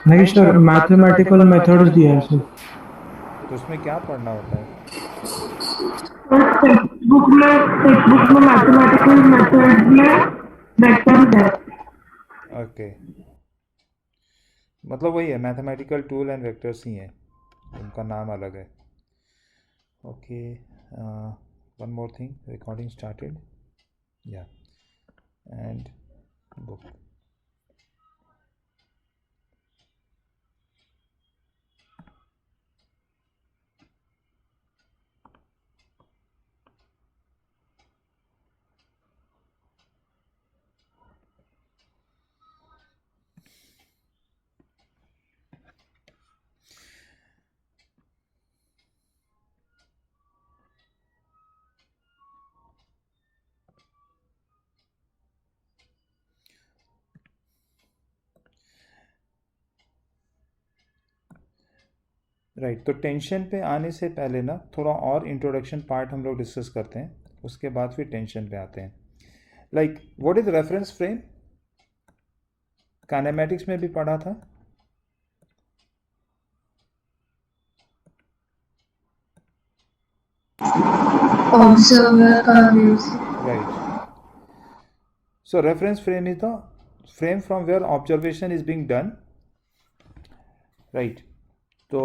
नहीं sir, mathematical methods दिया है सर। तो उसमें क्या पढ़ना होता है? टेक्स्ट बुक में मैथमेटिकल मेथड्स में वेक्टर्स है। ओके, मतलब वही है, मैथमेटिकल टूल एंड वेक्टर्स ही हैं, उनका नाम अलग है। Okay, one more thing, recording started, या एंड बुक। राइट, तो टेंशन पे आने से पहले ना थोड़ा और इंट्रोडक्शन पार्ट हम लोग डिस्कस करते हैं, उसके बाद फिर टेंशन पे आते हैं। Like what is reference frame? Kinematics में भी पढ़ा था। ऑब्जर्वर का views. Right, so reference frame is the frame from where observation is being done, right? So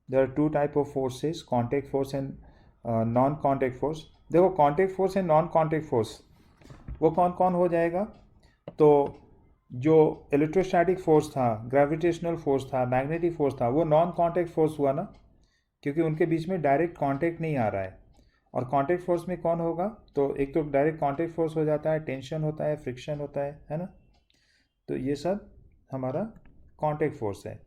there are two type of forces, contact force and non contact force. देखो, contact force and non contact force वो कौन कौन हो जाएगा? तो जो electrostatic force था, gravitational force था, मैग्नेटिक फोर्स था, वो नॉन कॉन्टेक्ट फोर्स हुआ ना, क्योंकि उनके बीच में डायरेक्ट कांटेक्ट नहीं आ रहा है। और कांटेक्ट फोर्स में कौन होगा? तो एक तो डायरेक्ट कांटेक्ट फोर्स हो जाता है, टेंशन होता है, फ्रिक्शन होता है ना। तो ये सब हमारा कांटेक्ट फोर्स है।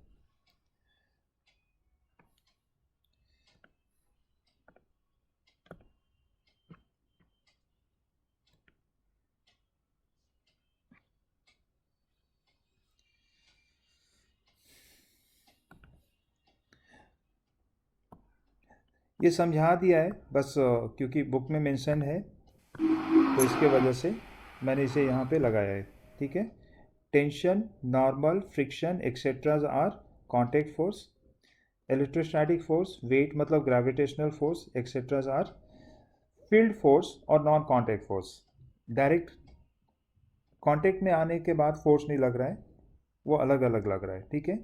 ये समझा दिया है बस, क्योंकि बुक में मेंशन है तो इसके वजह से मैंने इसे यहाँ पे लगाया है। ठीक है, tension, normal, friction etcetera are contact force. Electrostatic force, weight मतलब gravitational force etcetera are field force और non contact force. Direct contact में आने के बाद फोर्स नहीं लग रहा है, वो अलग अलग लग रहा है। ठीक है,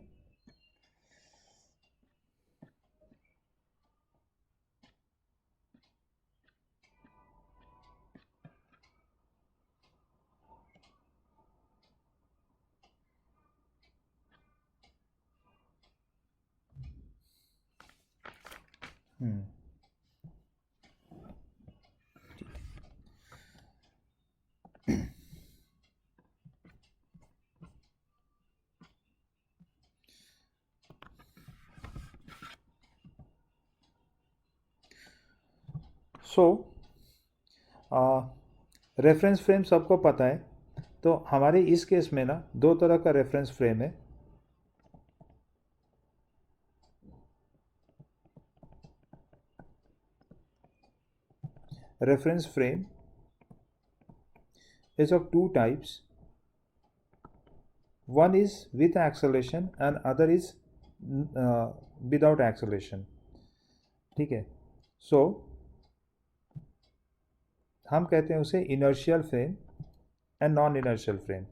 हम्म, सो रेफरेंस फ्रेम सबको पता है। तो हमारे इस केस में ना दो तरह का रेफरेंस फ्रेम है। Reference frame is of two types. One is with acceleration and other is uh, without acceleration. ठीक है, सो हम कहते हैं उसे inertial frame and non-inertial frame.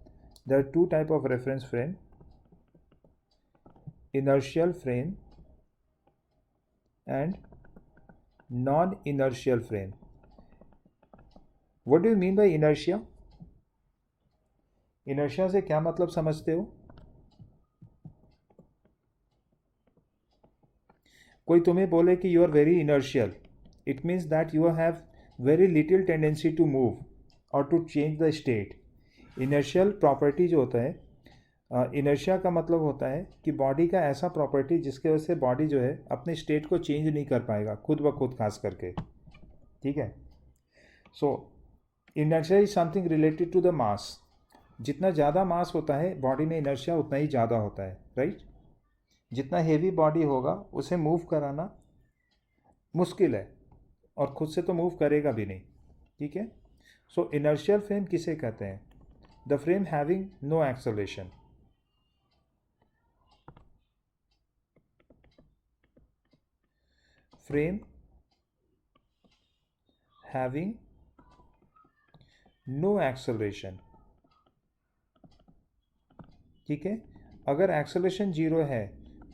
There are two type of reference frame: inertial frame and non-inertial frame. What do you mean by inertia? inertia से क्या मतलब समझते हो? कोई तुम्हें बोले कि you are very inertial, it means that you have very little tendency to move और to change the state. Inertial property जो होता है, इनर्शिया का मतलब होता है कि बॉडी का ऐसा प्रॉपर्टी जिसके वजह से बॉडी जो है अपने स्टेट को चेंज नहीं कर पाएगा खुद ब खुद, खास करके। ठीक है, so inertia is something related to the mass. जितना ज़्यादा मास होता है बॉडी में, इनर्शिया उतना ही ज़्यादा होता है, राइट? जितना हेवी बॉडी होगा उसे मूव कराना मुश्किल है, और खुद से तो मूव करेगा भी नहीं। ठीक है, सो इनर्शियल फ्रेम किसे कहते हैं? The frame having no acceleration. Frame having no acceleration. ठीक है, अगर एक्सेलरेशन 0 है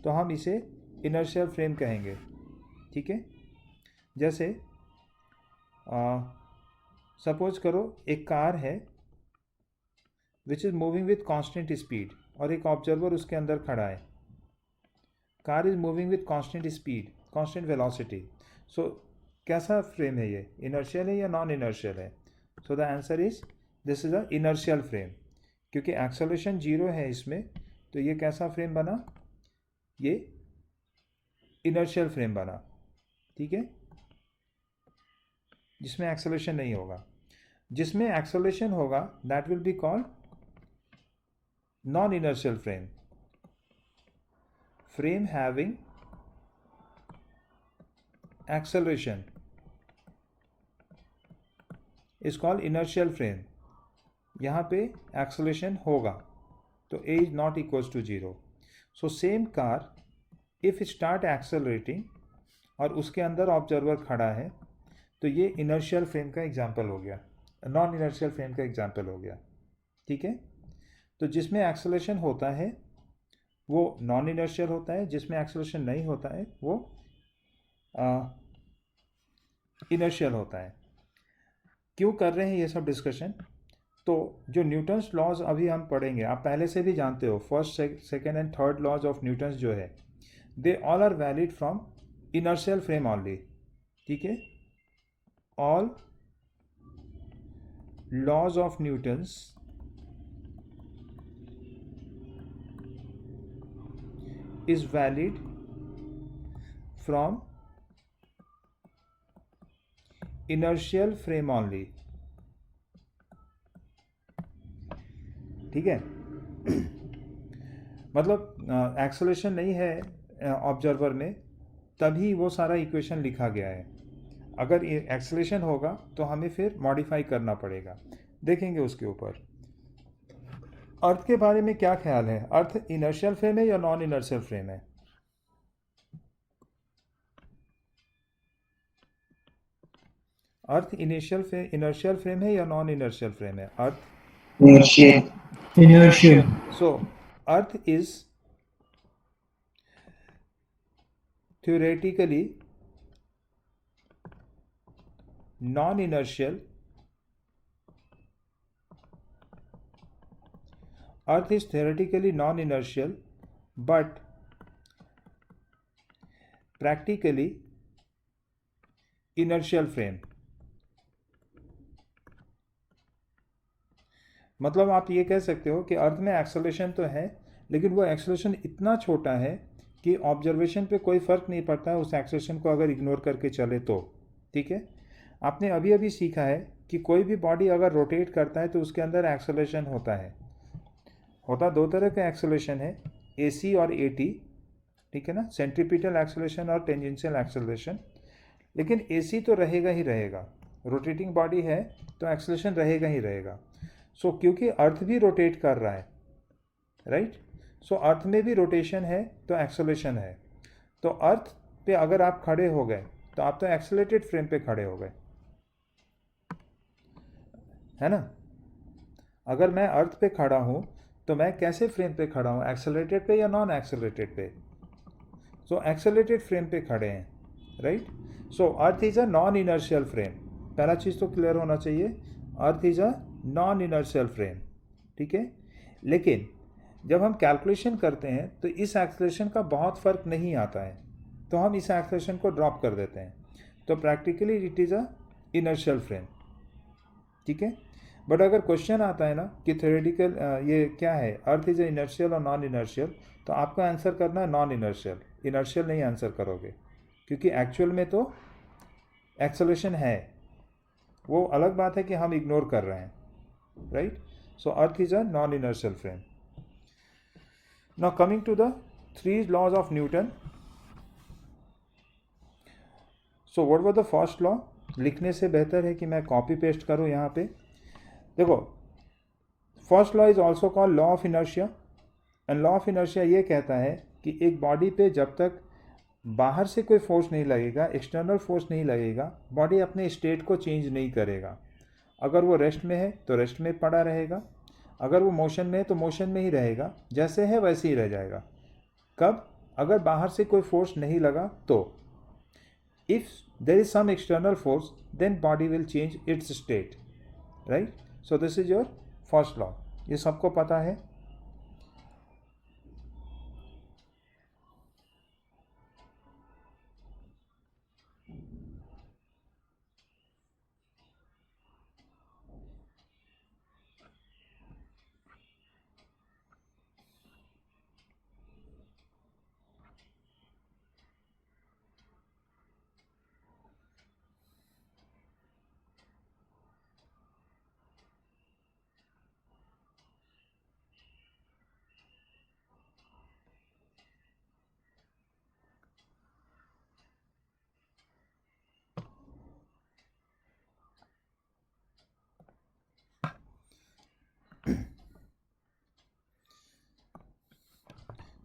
तो हम इसे इनर्शियल फ्रेम कहेंगे। ठीक है, जैसे सपोज करो एक कार है which is moving with constant speed और एक ऑब्जर्वर उसके अंदर खड़ा है। Car is moving with constant speed, constant velocity. So कैसा फ्रेम है ये, इनर्शियल है या नॉन इनर्शियल है? So the answer is this is a inertial frame, क्योंकि एक्सेलरेशन 0 है इसमें, तो ये कैसा फ्रेम बना, ये इनर्शियल फ्रेम बना। ठीक है, जिसमें एक्सेलरेशन नहीं होगा। जिसमें एक्सेलरेशन होगा that will be called non inertial frame. Frame having acceleration is called inertial frame। यहाँ पे acceleration होगा तो a is not equals to 0। so same car if start accelerating और उसके अंदर ऑब्जर्वर खड़ा है तो ये inertial frame का एग्जाम्पल हो गया, नॉन इनर्शियल फ्रेम का एग्जाम्पल हो गया। ठीक है, तो जिसमें एक्सेलरेशन होता है वो नॉन इनर्शियल होता है, जिसमें एक्सेलरेशन नहीं होता है वो इनर्शियल होता है। क्यों कर रहे हैं ये सब डिस्कशन? तो जो न्यूटन्स लॉज अभी हम पढ़ेंगे, आप पहले से भी जानते हो, first second and third laws of Newton's जो है they all are valid from inertial frame only. ठीक है, all laws of Newton's is valid from inertial frame only. ठीक है, मतलब एक्सेलरेशन नहीं है ऑब्जर्वर में तभी वो सारा इक्वेशन लिखा गया है। अगर एक्सेलरेशन होगा तो हमें फिर मॉडिफाई करना पड़ेगा, देखेंगे उसके ऊपर। अर्थ के बारे में क्या ख्याल है? अर्थ इनर्शियल फ्रेम है या नॉन इनर्शियल फ्रेम है? अर्थ इनर्शियल फ्रेम है या नॉन इनर्शियल फ्रेम है? अर्थ inertial, so earth is theoretically non-inertial। Earth is theoretically non-inertial but practically inertial frame। मतलब आप ये कह सकते हो कि अर्थ में एक्सेलरेशन तो है लेकिन वो एक्सेलरेशन इतना छोटा है कि ऑब्जर्वेशन पे कोई फ़र्क नहीं पड़ता है उस एक्सेलरेशन को अगर इग्नोर करके चले तो। ठीक है, आपने अभी अभी सीखा है कि कोई भी बॉडी अगर रोटेट करता है तो उसके अंदर एक्सेलरेशन होता है। होता दो तरह का एक्सेलरेशन है, AC और AT। ठीक है ना, सेंट्रीपिटल एक्सेलरेशन और टेंजेंशियल एक्सेलरेशन। लेकिन AC तो रहेगा ही रहेगा, रोटेटिंग बॉडी है तो एक्सेलरेशन रहेगा ही रहेगा। सो क्योंकि अर्थ भी रोटेट कर रहा है, राइट, सो अर्थ में भी रोटेशन है तो एक्सेलरेशन है। तो अर्थ पे अगर आप खड़े हो गए तो आप तो एक्सेलरेटेड फ्रेम पे खड़े हो गए, है ना। अगर मैं अर्थ पे खड़ा हूँ तो मैं कैसे फ्रेम पे खड़ा हूँ, एक्सेलरेटेड पे या नॉन एक्सेलरेटेड पे? सो एक्सेलरेटेड फ्रेम पे खड़े हैं, right. So earth is a non inertial frame, पहला चीज़ तो क्लियर होना चाहिए, अर्थ is a non inertial frame. ठीक है, लेकिन जब हम कैलकुलेशन करते हैं तो इस एक्सेलरेशन का बहुत फ़र्क नहीं आता है तो हम इस एक्सेलरेशन को ड्रॉप कर देते हैं, तो practically it is a inertial frame. ठीक है, बट अगर क्वेश्चन आता है ना कि थ्योरेटिकल ये क्या है, अर्थ इज़ इनर्शियल और नॉन इनर्शियल, तो आपको आंसर करना है नॉन इनर्शियल, इनर्शियल नहीं आंसर करोगे, क्योंकि एक्चुअल में तो एक्सेलरेशन है, वो अलग बात है कि हम इग्नोर कर रहे हैं, right. So earth is a non inertial frame. Now coming to the 3 laws of Newton. So what was the first law? लिखने से बेहतर है कि मैं कॉपी पेस्ट करूँ यहाँ पे। देखो, first law is also called law of inertia, and law of inertia ये कहता है कि एक बॉडी पे जब तक बाहर से कोई फोर्स नहीं लगेगा, एक्सटर्नल फोर्स नहीं लगेगा, बॉडी अपने स्टेट को चेंज नहीं करेगा। अगर वो रेस्ट में है तो रेस्ट में पड़ा रहेगा, अगर वो मोशन में है तो मोशन में ही रहेगा, जैसे है वैसे ही रह जाएगा। कब? अगर बाहर से कोई फोर्स नहीं लगा तो। If there is some external force then body will change its state, right? So this is your first law, ये सबको पता है।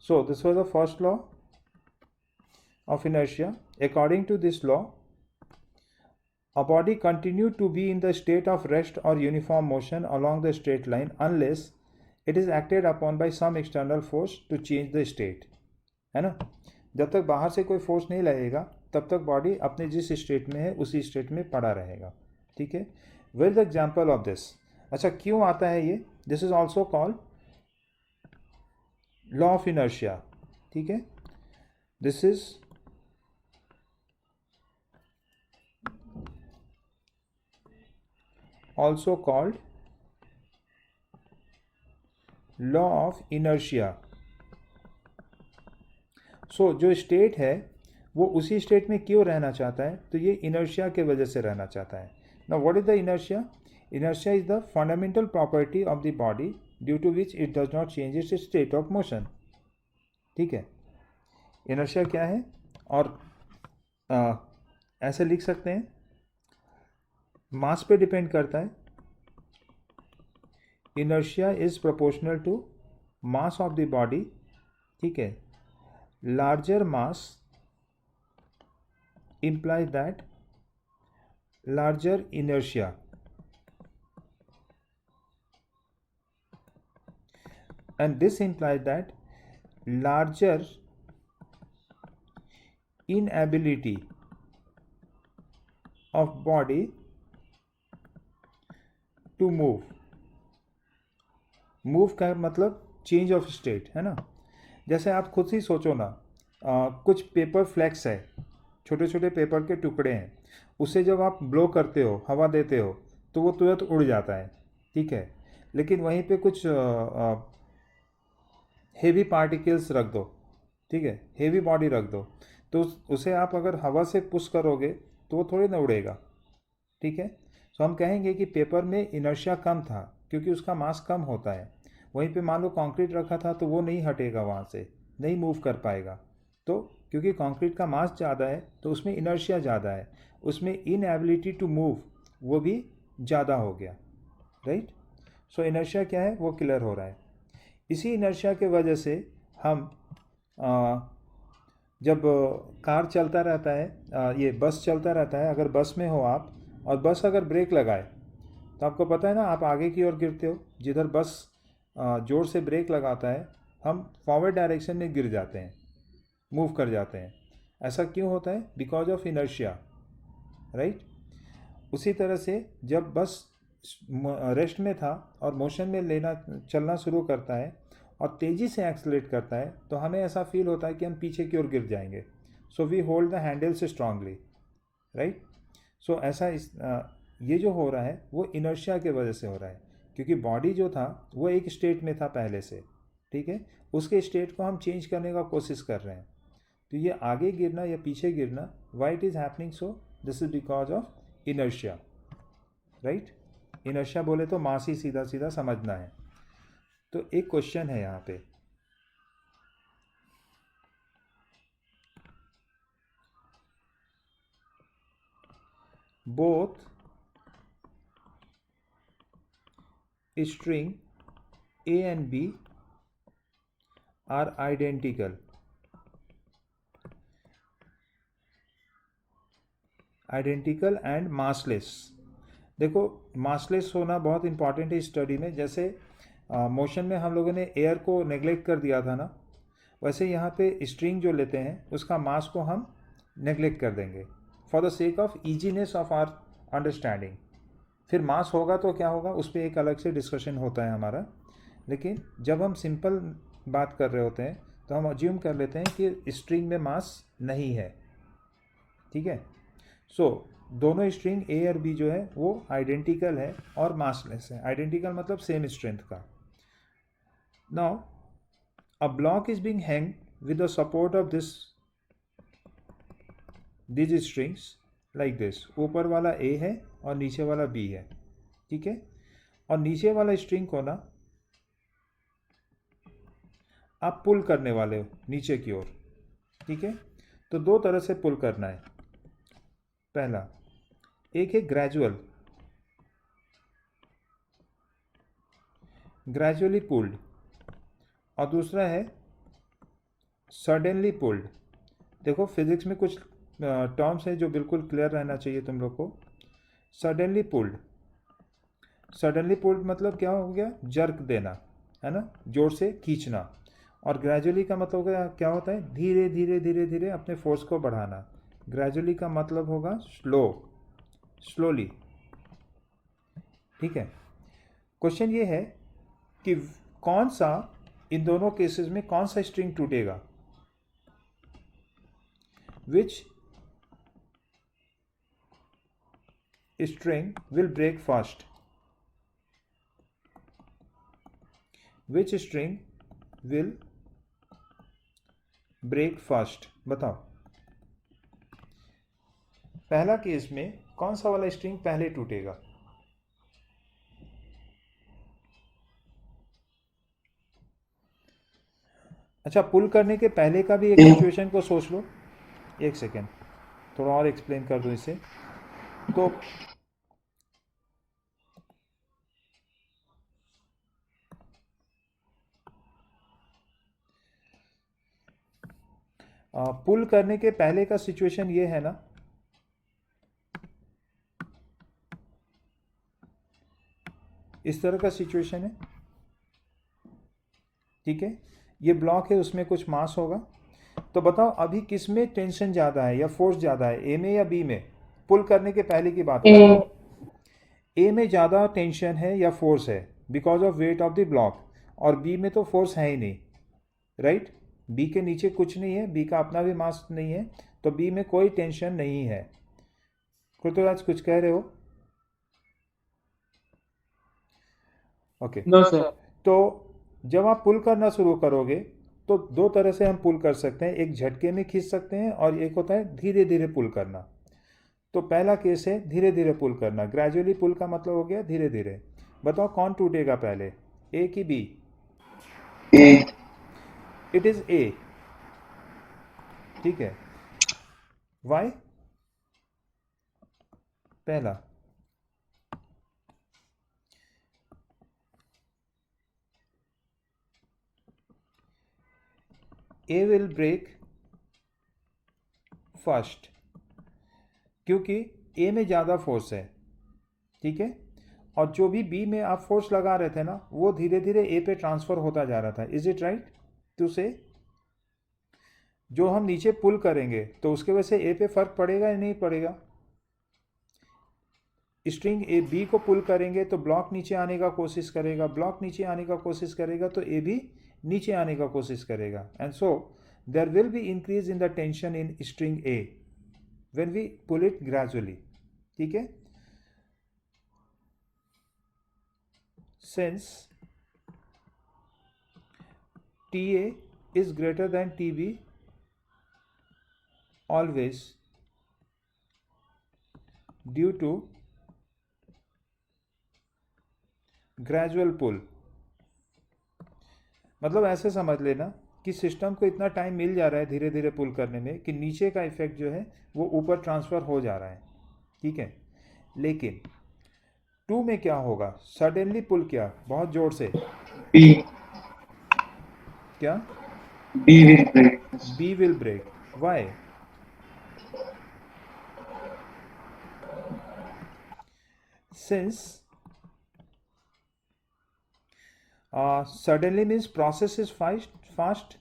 So this was the first law of inertia. According to this law, a body continued to be in the state of rest or uniform motion along the straight line unless it is acted upon by some external force to change the state, है ना? जब तक बाहर से कोई force नहीं लगेगा तब तक बॉडी अपने जिस स्टेट में है उसी स्टेट में पड़ा रहेगा, ठीक है? Where the example of this? अच्छा, क्यों आता है ये? This is also called law of inertia, ठीक है? दिस इज also called law of inertia. So जो स्टेट है वो उसी स्टेट में क्यों रहना चाहता है? तो ये इनर्शिया के वजह से रहना चाहता है। Now what is the inertia? Inertia is the fundamental property of the body due to which it does not change its state of motion, ठीक है? इनर्शिया क्या है? और ऐसे लिख सकते हैं, मास पे डिपेंड करता है। Inertia is proportional to mass of the body, ठीक है? Larger mass implies that larger inertia, and this implies that larger inability of body to move. Move का मतलब चेंज ऑफ स्टेट, है ना? जैसे आप खुद ही सोचो ना, कुछ पेपर फ्लैक्स है, छोटे छोटे पेपर के टुकड़े हैं, उसे जब आप ब्लो करते हो, हवा देते हो, तो वो तुरंत उड़ जाता है, ठीक है? लेकिन वहीं पे कुछ हेवी पार्टिकल्स रख दो, ठीक है, हेवी बॉडी रख दो, तो उसे आप अगर हवा से पुश करोगे तो वो थोड़ी ना उड़ेगा, ठीक है? सो हम कहेंगे कि पेपर में इनर्शिया कम था क्योंकि उसका मास कम होता है। वहीं पे मान लो कंक्रीट रखा था तो वो नहीं हटेगा, वहाँ से नहीं मूव कर पाएगा। तो क्योंकि कंक्रीट का मास ज़्यादा है तो उसमें इनर्शिया ज़्यादा है, उसमें इनएबिलिटी टू मूव वो भी ज़्यादा हो गया, राइट? सो इनर्शिया क्या है वो क्लियर हो रहा है। इसी इनर्शिया के वजह से हम जब कार चलता रहता है, ये बस चलता रहता है, अगर बस में हो आप और बस अगर ब्रेक लगाए तो आपको पता है ना, आप आगे की ओर गिरते हो। जिधर बस ज़ोर से ब्रेक लगाता है हम फॉरवर्ड डायरेक्शन में गिर जाते हैं, मूव कर जाते हैं। ऐसा क्यों होता है? Because of inertia, right? उसी तरह से जब बस रेस्ट में था और मोशन में लेना चलना शुरू करता है और तेज़ी से एक्सलेट करता है तो हमें ऐसा फील होता है कि हम पीछे की ओर गिर जाएंगे। So we hold the handles strongly, right? So ऐसा ये जो हो रहा है वो इनर्शिया के वजह से हो रहा है, क्योंकि बॉडी जो था वो एक स्टेट में था पहले से, ठीक है? उसके स्टेट को हम चेंज करने का कोशिश कर रहे हैं। तो ये आगे गिरना या पीछे गिरना, why it is happening so? This is because of inertia, right? Inertia बोले तो मास ही सीधा सीधा समझना है। तो एक क्वेश्चन है यहाँ पे, both string A and B are identical identical and massless. देखो मासलेस होना बहुत इंपॉर्टेंट है इस स्टडी में। जैसे मोशन में हम लोगों ने एयर को नेग्लेक्ट कर दिया था ना, वैसे यहाँ पे स्ट्रिंग जो लेते हैं उसका मास को हम नेग्लेक्ट कर देंगे for the sake of easiness of our understanding. फिर मास होगा तो क्या होगा उस पर एक अलग से डिस्कशन होता है हमारा, लेकिन जब हम सिंपल बात कर रहे होते हैं तो हम अज्यूम कर लेते हैं कि स्ट्रिंग में मास नहीं है। ठीक है, सो दोनों स्ट्रिंग ए और बी जो है वो आइडेंटिकल है और मासलेस है। आइडेंटिकल मतलब सेम स्ट्रेंथ का। Now a block is being hang with the support of this strings like this. ऊपर वाला ए है और नीचे वाला बी है। ठीक है, और नीचे वाला स्ट्रिंग को ना आप पुल करने वाले हो नीचे की ओर। ठीक है, तो दो तरह से पुल करना है। पहला एक है ग्रेजुअली पुल्ड, और दूसरा है सडनली पुल्ड। देखो फिजिक्स में कुछ टर्म्स हैं जो बिल्कुल क्लियर रहना चाहिए तुम लोग को। सडनली पुल्ड मतलब क्या हो गया, जर्क देना है ना, जोर से खींचना। और ग्रेजुअली का मतलब क्या होता है, धीरे धीरे धीरे धीरे अपने फोर्स को बढ़ाना। ग्रेजुअली का मतलब होगा स्लोली। ठीक है, क्वेश्चन ये है कि कौन सा इन दोनों केसेस में कौन सा स्ट्रिंग टूटेगा, which string will break first, which string will break first. बताओ पहला केस में कौन सा वाला स्ट्रिंग पहले टूटेगा। अच्छा, पुल करने के पहले का भी एक सिचुएशन को सोच लो। एक सेकेंड, थोड़ा और एक्सप्लेन कर दूं इसे। तो पुल करने के पहले का सिचुएशन ये है ना, इस तरह का सिचुएशन है। ठीक है, ये ब्लॉक है, उसमें कुछ मास होगा। तो बताओ अभी किस में टेंशन ज़्यादा है या फोर्स ज़्यादा है, ए में या बी में। पुल करने के पहले की बात कर रहा हूँ। ए में ज़्यादा टेंशन है या फोर्स है because of weight of the block, और बी में तो फोर्स है ही नहीं, राइट। बी के नीचे कुछ नहीं है, बी का अपना भी मास नहीं है, तो बी में कोई टेंशन नहीं है। कृतराज कुछ कह रहे हो? Okay no sir. तो जब आप पुल करना शुरू करोगे तो दो तरह से हम पुल कर सकते हैं, एक झटके में खींच सकते हैं और एक होता है धीरे धीरे पुल करना। तो पहला केस है धीरे धीरे पुल करना। ग्रेजुअली पुल का मतलब हो गया धीरे धीरे। बताओ कौन टूटेगा पहले, ए की B? A. It is A. ठीक है, वाई? पहला ए विल ब्रेक फर्स्ट क्योंकि ए में ज़्यादा फोर्स है। ठीक है, और जो भी बी में आप फोर्स लगा रहे थे ना वो धीरे धीरे ए पे ट्रांसफर होता जा रहा था। इज इट राइट टू से? जो हम नीचे पुल करेंगे तो उसके वजह से ए पे फर्क पड़ेगा या नहीं पड़ेगा? स्ट्रिंग ए बी को पुल करेंगे तो ब्लॉक नीचे आने का कोशिश करेगा, ब्लॉक नीचे आने का कोशिश करेगा तो ए भी नीचे आने का कोशिश करेगा, and so there will be increase in the tension in string A when we pull it gradually. ठीक है, since TA is greater than TB always due to gradual pull। मतलब ऐसे समझ लेना कि सिस्टम को इतना टाइम मिल जा रहा है धीरे धीरे पुल करने में कि नीचे का इफेक्ट जो है वो ऊपर ट्रांसफ़र हो जा रहा है। ठीक है, लेकिन 2 में क्या होगा, सडनली पुल किया बहुत जोर से, बी। क्या? B will break. B will break. Why? since suddenly means process is fast.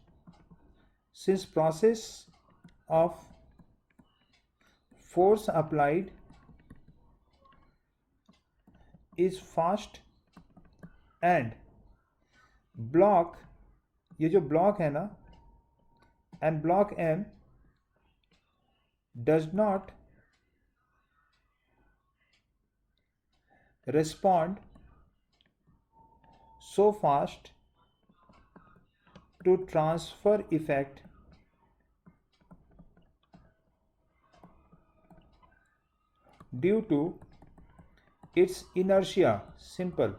Since process of force applied is fast and block, ये जो block है ना, and block M does not respond so fast to transfer effect due to its inertia. Simple.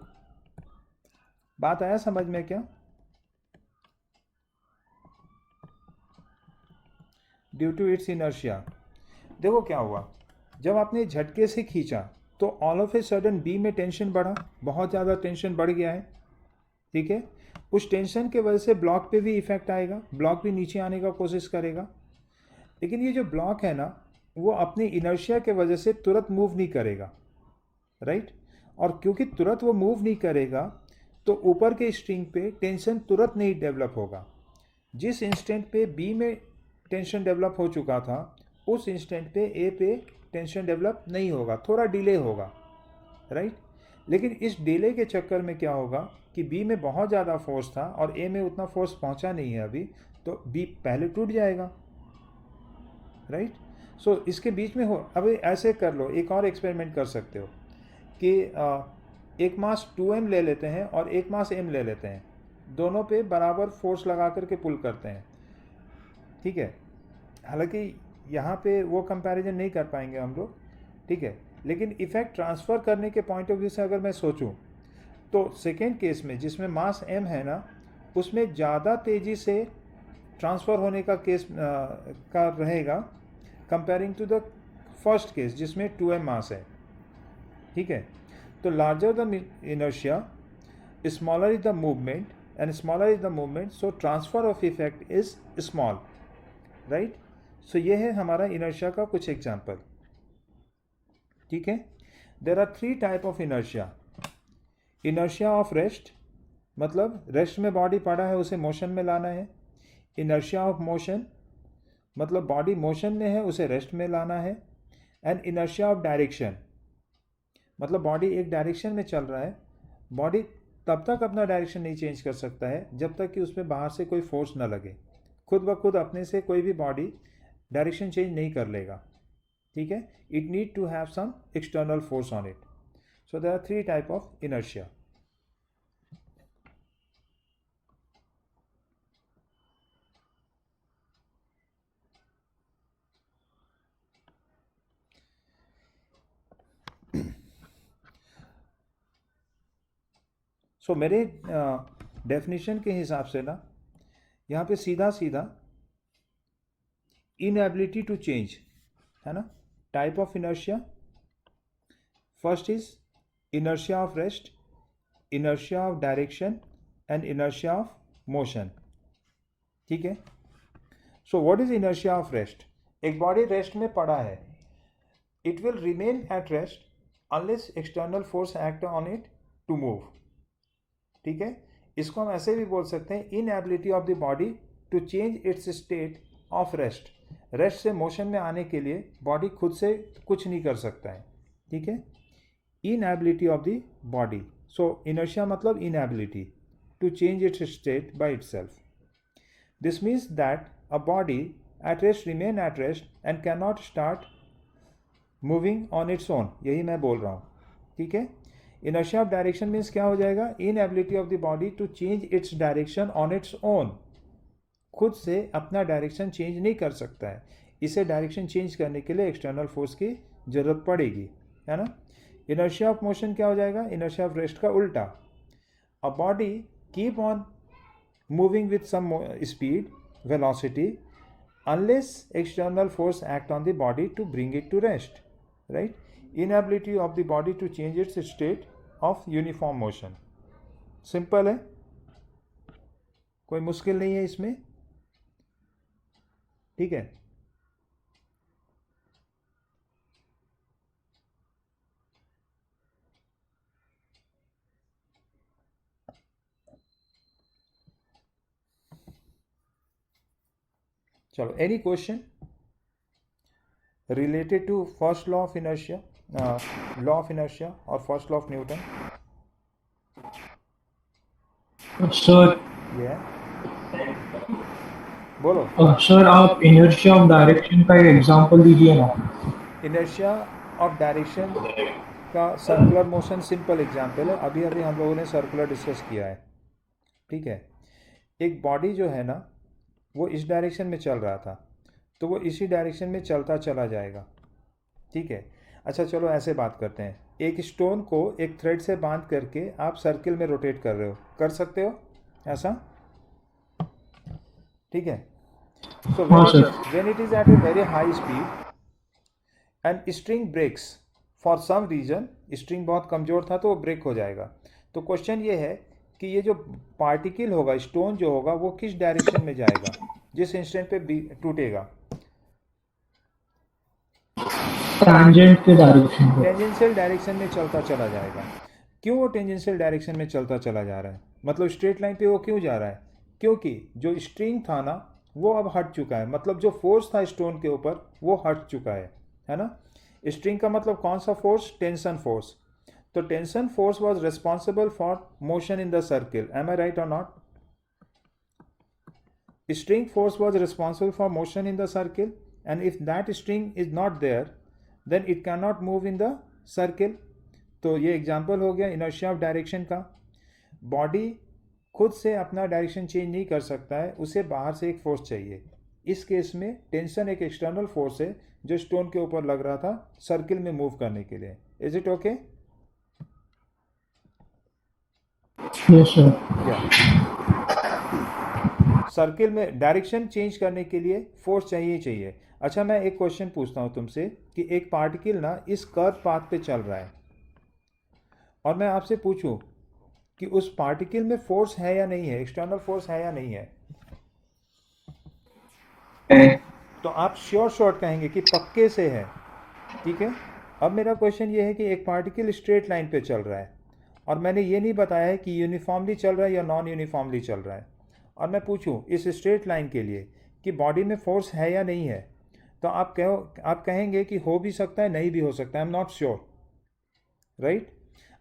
बात आया समझ में क्या? Due to its inertia. देखो क्या हुआ, जब आपने झटके से खींचा तो all of a sudden B में टेंशन बढ़ा, बहुत ज़्यादा टेंशन बढ़ गया है, ठीक है। उस टेंशन के वजह से ब्लॉक पे भी इफेक्ट आएगा, ब्लॉक भी नीचे आने का कोशिश करेगा। लेकिन ये जो ब्लॉक है ना, वो अपनी इनर्शिया के वजह से तुरंत मूव नहीं करेगा, राइट। और क्योंकि तुरंत वो मूव नहीं करेगा तो ऊपर के स्ट्रिंग पे टेंशन तुरंत नहीं डेवलप होगा। जिस इंस्टेंट पे बी में टेंशन डेवलप हो चुका था, उस इंस्टेंट पे ए पे टेंशन डेवलप नहीं होगा, थोड़ा डिले होगा, राइट। लेकिन इस डिले के चक्कर में क्या होगा कि बी में बहुत ज़्यादा फोर्स था और ए में उतना फोर्स पहुंचा नहीं है अभी, तो बी पहले टूट जाएगा, राइट। सो इसके बीच में हो, अभी ऐसे कर लो, एक और एक्सपेरिमेंट कर सकते हो कि एक मास 2m ले लेते हैं और एक मास m ले लेते हैं, दोनों पे बराबर फोर्स लगा करके पुल करते हैं, ठीक है। हालांकि यहाँ पे वो कंपैरिजन नहीं कर पाएंगे हम लोग, ठीक है। लेकिन इफेक्ट ट्रांसफ़र करने के पॉइंट ऑफ व्यू से अगर मैं सोचूं तो सेकेंड केस में जिसमें मास m है ना, उसमें ज़्यादा तेज़ी से ट्रांसफ़र होने का केस का रहेगा comparing to the first case जिसमें 2m मास है, ठीक है। तो larger the inertia, smaller is the movement, and smaller is the movement, so transfer of effect is small, right. So ये है हमारा इनर्शिया का कुछ एग्जाम्पल, ठीक है। There are 3 type of inertia. Inertia of rest, मतलब रेस्ट में body पड़ा है उसे मोशन में लाना है। इनर्शिया ऑफ मोशन, मतलब बॉडी मोशन में है उसे रेस्ट में लाना है। एंड इनर्शिया ऑफ डायरेक्शन, मतलब बॉडी एक डायरेक्शन में चल रहा है, बॉडी तब तक अपना डायरेक्शन नहीं चेंज कर सकता है जब तक कि उसमें बाहर से कोई फोर्स ना लगे। खुद ब खुद अपने से कोई भी बॉडी डायरेक्शन चेंज नहीं कर लेगा, ठीक है। It need to have some external force on it. So there are 3 type of inertia. So मेरे डेफिनेशन के हिसाब से ना, यहाँ पे सीधा सीधा इनएबिलिटी टू चेंज है ना, type of inertia. First is inertia of rest, inertia of direction and inertia of motion, ठीक है। So what is inertia of rest? एक बॉडी रेस्ट में पड़ा है, it will remain at rest unless external force act on it to move, ठीक है। इसको हम ऐसे भी बोल सकते हैं, inability of the body to change its state of rest. Rest से मोशन में आने के लिए बॉडी खुद से कुछ नहीं कर सकता है, ठीक है। Inability of the body, so inertia मतलब inability to change its state by itself. This means that a body at rest remain at rest and can not start moving on its own, यही मैं बोल रहा हूँ, ठीक है। Inertia of direction means क्या हो जाएगा? Inability of the body to change its direction on its own, खुद से अपना डायरेक्शन चेंज नहीं कर सकता है, इसे डायरेक्शन चेंज करने के लिए एक्सटर्नल फोर्स की ज़रूरत पड़ेगी, है ना। इनर्शिया ऑफ मोशन क्या हो जाएगा? इनर्शिया ऑफ रेस्ट का उल्टा। A body keep on moving with some speed, velocity, unless external force act on the body to bring it to rest, right? Inability of the body to change its state of uniform motion. Simple है, कोई मुश्किल नहीं है इसमें, ठीक है। चलो, any question related to first law of inertia, law of inertia or first law of Newton? Sir Yeah, बोलो. सर आप इनर्शिया ऑफ डायरेक्शन का एक एग्जांपल दीजिए ना. इनर्शिया ऑफ डायरेक्शन का सर्कुलर मोशन सिंपल एग्जांपल है. अभी अभी हम लोगों ने सर्कुलर डिस्कस किया है. ठीक है. एक बॉडी जो है ना, वो इस डायरेक्शन में चल रहा था, तो वो इसी डायरेक्शन में चलता चला जाएगा. ठीक है. अच्छा, चलो ऐसे बात करते हैं. एक स्टोन को एक थ्रेड से बांध करके आप सर्किल में रोटेट कर रहे हो, कर सकते हो ऐसा? ठीक है. सो हाँ sir. When it is at a very high speed and string breaks for some reason, string बहुत कमज़ोर था तो वो ब्रेक हो जाएगा. तो क्वेश्चन ये है कि ये जो पार्टिकल होगा, स्टोन जो होगा, वो किस डायरेक्शन में जाएगा जिस इंस्टेंट पे टूटेगा? टैंजेंट के डायरेक्शन पे. टेंजेंशियल डायरेक्शन में चलता चला जाएगा. क्यों वो टेंजेंशियल डायरेक्शन में चलता चला जा रहा है? मतलब स्ट्रेट लाइन पे वो क्यों जा रहा है? क्योंकि जो स्ट्रिंग था ना, वो अब हट चुका है. मतलब जो फोर्स था स्टोन के ऊपर वो हट चुका है ना. स्ट्रिंग का मतलब कौन सा फोर्स? Tension force. तो tension force was responsible for motion in the circle. Am I right और not? String force was responsible for motion in the circle, and if that string is not there, then it cannot move in the circle. तो ये example हो गया inertia of direction का. Body खुद से अपना direction change नहीं कर सकता है, उसे बाहर से एक फोर्स चाहिए. इस केस में टेंशन एक एक्सटर्नल फोर्स है जो स्टोन के ऊपर लग रहा था सर्किल में मूव करने के लिए. Is it okay? Yes sir. या सर्किल में डायरेक्शन चेंज करने के लिए फोर्स चाहिए. अच्छा, मैं एक क्वेश्चन पूछता हूँ तुमसे कि एक पार्टिकल ना इस कर्व पाथ पे चल रहा है, और मैं आपसे पूछूं कि उस पार्टिकल में फोर्स है या नहीं है, एक्सटर्नल फोर्स है या नहीं है, तो आप श्योर शॉर्ट कहेंगे कि पक्के से है. ठीक है. अब मेरा क्वेश्चन ये है कि एक पार्टिकल स्ट्रेट लाइन पे चल रहा है, और मैंने ये नहीं बताया है कि यूनिफॉर्मली चल रहा है या नॉन यूनिफॉर्मली चल रहा है, और मैं पूछूं इस स्ट्रेट लाइन के लिए कि बॉडी में फोर्स है या नहीं है, तो आप कहेंगे कि हो भी सकता है, नहीं भी हो सकता है. आई एम नॉट श्योर, राइट.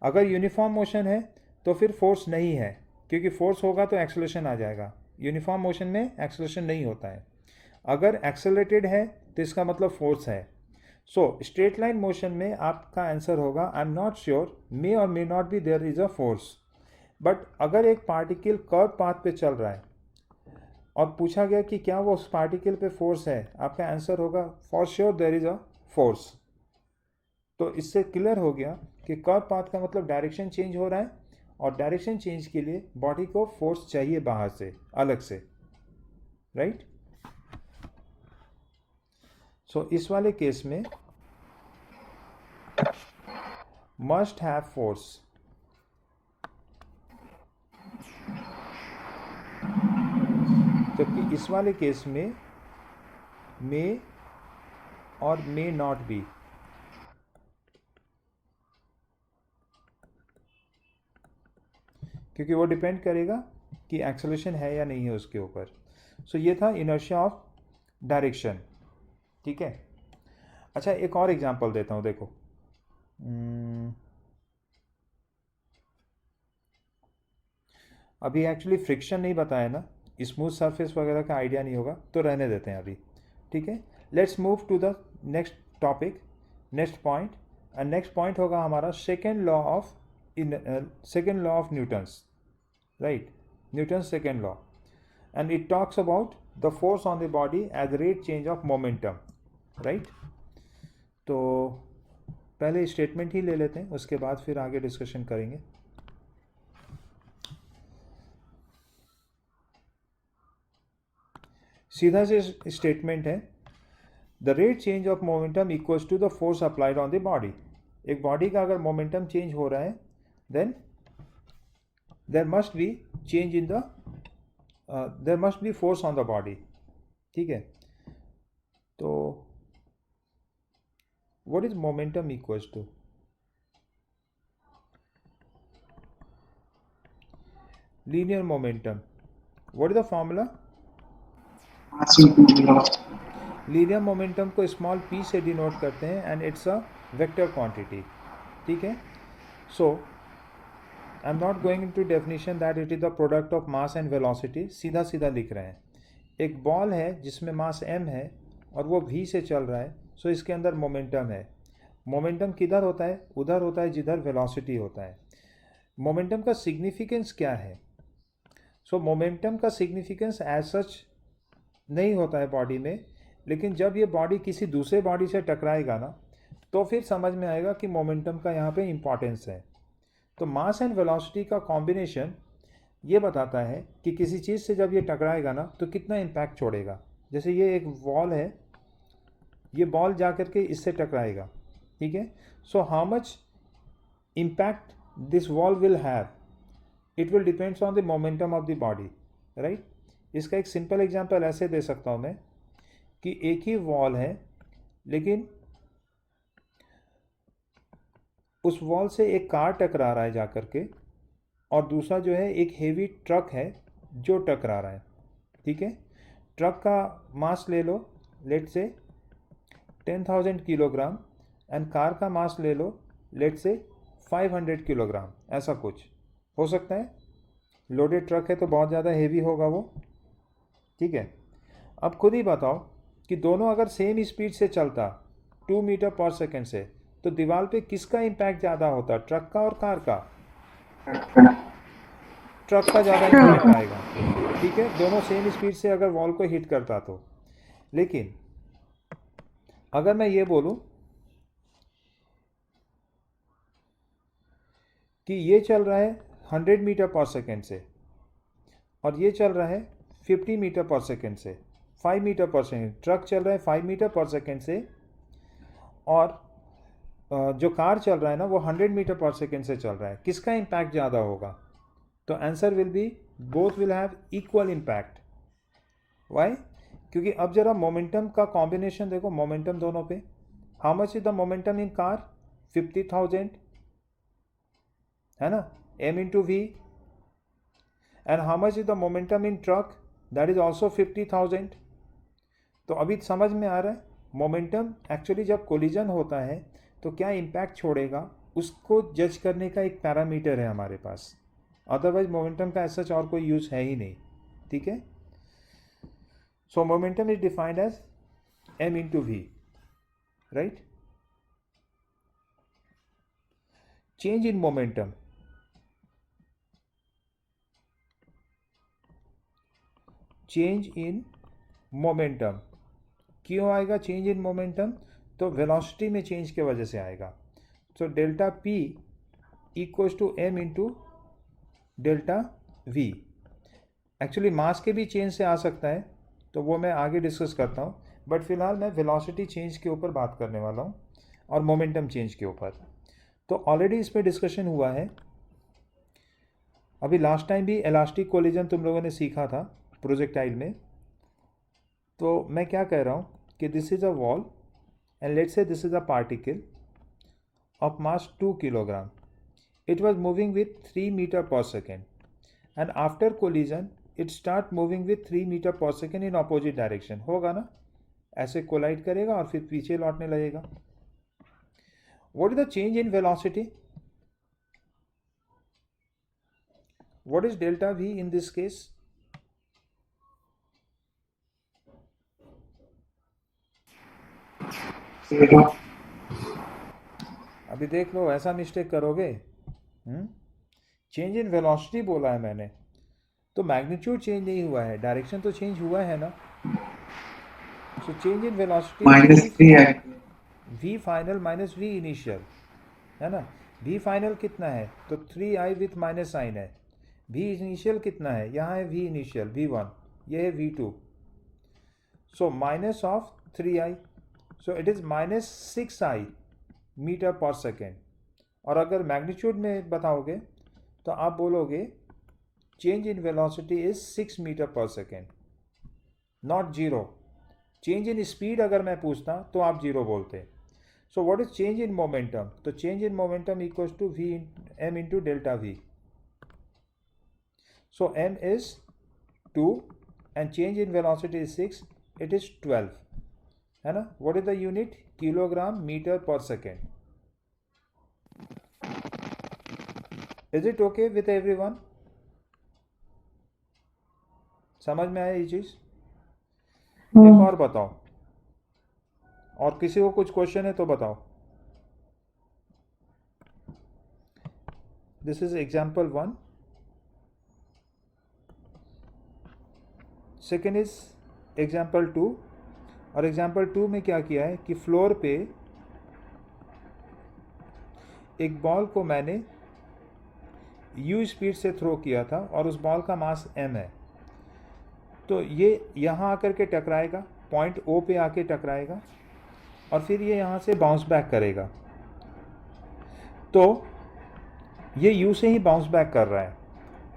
अगर यूनिफॉर्म मोशन है तो फिर फोर्स नहीं है, क्योंकि फोर्स होगा तो एक्सेलरेशन आ जाएगा. यूनिफॉर्म मोशन में एक्सेलरेशन नहीं होता है. अगर एक्सेलरेटेड है तो इसका मतलब फोर्स है. सो स्ट्रेट लाइन मोशन में आपका आंसर होगा I am not sure, may और may not be there is a force. But अगर एक पार्टिकल कर्व पाथ पे चल रहा है और पूछा गया कि क्या वो उस पार्टिकल पे फोर्स है, आपका आंसर होगा for sure there is a force. तो इससे क्लियर हो गया कि कर्व पाथ का मतलब डायरेक्शन चेंज हो रहा है, और डायरेक्शन चेंज के लिए बॉडी को फोर्स चाहिए बाहर से, अलग से, राइट. सो इस वाले केस में मस्ट हैव फोर्स. जबकि इस वाले केस में मे और मे नॉट बी. क्योंकि वो डिपेंड करेगा कि एक्सेलरेशन है या नहीं है उसके ऊपर. सो ये था इनर्शिया ऑफ डायरेक्शन. ठीक है. अच्छा, एक और एग्जांपल देता हूँ, देखो. अभी एक्चुअली फ्रिक्शन नहीं बताया ना, स्मूथ सरफेस वगैरह का आइडिया नहीं होगा, तो रहने देते हैं अभी. ठीक है. Let's move to the next topic, next point. And next point होगा हमारा second law of Newton's, right. Newton's second law. And it talks about the force on the body at the rate change of momentum, right. तो पहले statement ही ले लेते हैं, उसके बाद फिर आगे डिस्कशन करेंगे. सीधा से स्टेटमेंट है, the rate change of momentum equals to the force applied on the body. एक बॉडी का अगर मोमेंटम चेंज हो रहा है, then there must be change in the there must be force on the body. ठीक है. तो what is momentum equals to? Linear momentum. What is the formula? mass into velocity. Linear momentum को small p से denote करते हैं and it's a vector quantity. ठीक है. So I am not going into definition that it is the product of mass and velocity. सीधा सीधा लिख रहे हैं. एक बॉल है जिसमें मास m है और वो v से चल रहा है. सो इसके अंदर मोमेंटम है. मोमेंटम किधर होता है? उधर होता है जिधर वेलोसिटी होता है. मोमेंटम का सिग्निफिकेंस क्या है? सो मोमेंटम का सिग्निफिकेंस एज सच नहीं होता है बॉडी में, लेकिन जब ये बॉडी किसी दूसरे बॉडी से टकराएगा ना, तो फिर समझ में आएगा कि मोमेंटम का यहाँ पे इम्पॉर्टेंस है. तो मास एंड वेलोसिटी का कॉम्बिनेशन ये बताता है कि किसी चीज़ से जब ये टकराएगा ना तो कितना इम्पैक्ट छोड़ेगा. जैसे ये एक बॉल है, ये बॉल जा कर के इससे टकराएगा. ठीक है. So how much impact this ball will have, it will depends on the momentum of the body. Right. इसका एक सिंपल एग्जांपल ऐसे दे सकता हूँ मैं कि एक ही वॉल है, लेकिन उस वॉल से एक कार टकरा रहा है जा कर के, और दूसरा जो है एक हेवी ट्रक है जो टकरा रहा है. ठीक है. ट्रक का मास ले लो, लेट से 10,000 किलोग्राम, एंड कार का मास ले लो, लेट से 500 किलोग्राम. ऐसा कुछ हो सकता है. लोडेड ट्रक है तो बहुत ज़्यादा हेवी होगा वो. ठीक है. अब खुद ही बताओ कि दोनों अगर सेम स्पीड से चलता 2 मीटर पर सेकेंड से, तो दीवार पे किसका इम्पैक्ट ज़्यादा होता? ट्रक का और कार का? ट्रक का ज़्यादा इम्पैक्ट आएगा. ठीक है. दोनों सेम स्पीड से अगर वॉल को हिट करता तो. लेकिन अगर मैं ये बोलूं कि ये चल रहा है 100 मीटर पर सेकेंड से और ये चल रहा है 50 मीटर पर सेकेंड से, 5 मीटर पर सेकेंड. ट्रक चल रहा है 5 मीटर पर सेकेंड से, और जो कार चल रहा है ना वो 100 मीटर पर सेकेंड से चल रहा है. किसका इम्पैक्ट ज़्यादा होगा? तो answer will be both will have equal impact. Why? क्योंकि अब जरा मोमेंटम का कॉम्बिनेशन देखो. मोमेंटम दोनों पे, how much is the momentum in car? 50,000 है ना, m into v. And how much is the momentum in truck? That is also 50,000. तो अभी समझ में आ रहा है मोमेंटम एक्चुअली जब कोलिजन होता है तो क्या इम्पैक्ट छोड़ेगा, उसको जज करने का एक पैरामीटर है हमारे पास. अदरवाइज मोमेंटम का ऐसा और कोई यूज़ है ही नहीं. ठीक है. So momentum is defined as m into v. Right. Change in momentum. Change in momentum क्यों आएगा? चेंज इन मोमेंटम तो वेलोसिटी में चेंज के वजह से आएगा. So delta p equals to m into delta v. Actually mass के भी चेंज से आ सकता है, तो वो मैं आगे डिस्कस करता हूँ. बट फिलहाल मैं वेलोसिटी चेंज के ऊपर बात करने वाला हूँ और मोमेंटम चेंज के ऊपर. तो ऑलरेडी इस पर डिस्कशन हुआ है. अभी लास्ट टाइम भी इलास्टिक कोलिजन तुम लोगों ने सीखा था प्रोजेक्टाइल में. तो मैं क्या कह रहा हूँ कि this is a wall and let's say this is a particle of mass 2 kilogram. It was moving with 3 meter per second, and after collision it start moving with 3 meter per second in opposite direction. होगा ना, ऐसे collide करेगा और फिर पीछे लौटने लगेगा. What is the change in velocity? What is delta v in this case? अभी देख लो, ऐसा मिस्टेक करोगे. चेंज इन वेलोसिटी बोला है मैंने, तो मैग्नीट्यूड चेंज नहीं हुआ है, डायरेक्शन तो चेंज हुआ है ना. So change in velocity v final minus v initial है ना. v फाइनल कितना है? तो 3i विथ माइनस साइन है. v इनिशियल कितना है? यहाँ है v इनिशियल v1, ये है v2. So minus of 3i, so it is minus 6i metre per second. और अगर मैग्नीट्यूड में बताओगे तो आप बोलोगे change in velocity is 6 metre per second, not zero. Change in speed अगर मैं पूछता तो आप जीरो बोलते. So what is change in momentum? तो change in momentum equals to v m into delta v. सो m is 2 and change in velocity is 6, it is 12, है ना. What is the unit? Kilogram meter per second. Is it okay with everyone? समझ में आया ये चीज़? एक और बताओ, और किसी को कुछ क्वेश्चन है तो बताओ. This is example 1. Second is example 2. और एग्जाम्पल 2 में क्या किया है कि फ्लोर पे एक बॉल को मैंने u स्पीड से थ्रो किया था और उस बॉल का मास m है. तो ये यहाँ आकर के टकराएगा, पॉइंट O पे आके टकराएगा और फिर ये यहाँ से बाउंस बैक करेगा. तो ये U से ही बाउंस बैक कर रहा है.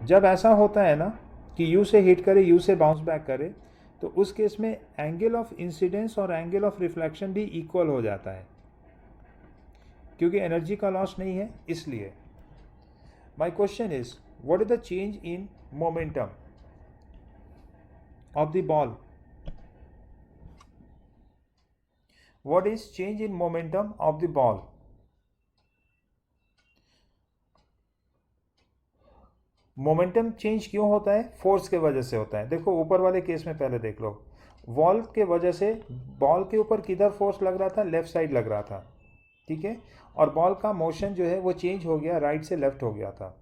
जब ऐसा होता है ना कि U से हिट करे, U से बाउंस बैक करे, तो उस केस में एंगल ऑफ इंसिडेंस और एंगल ऑफ रिफ्लेक्शन भी इक्वल हो जाता है, क्योंकि एनर्जी का लॉस नहीं है. इसलिए my question is, what is the change in momentum of the ball? What is change in momentum of the ball? Momentum change क्यों होता है? फोर्स के वजह से होता है. देखो ऊपर वाले केस में पहले देख लो. वॉल के वजह से बॉल के ऊपर किधर फोर्स लग रहा था? लेफ्ट साइड लग रहा था, ठीक है. और बॉल का मोशन जो है वो चेंज हो गया, राइट से लेफ्ट हो गया था.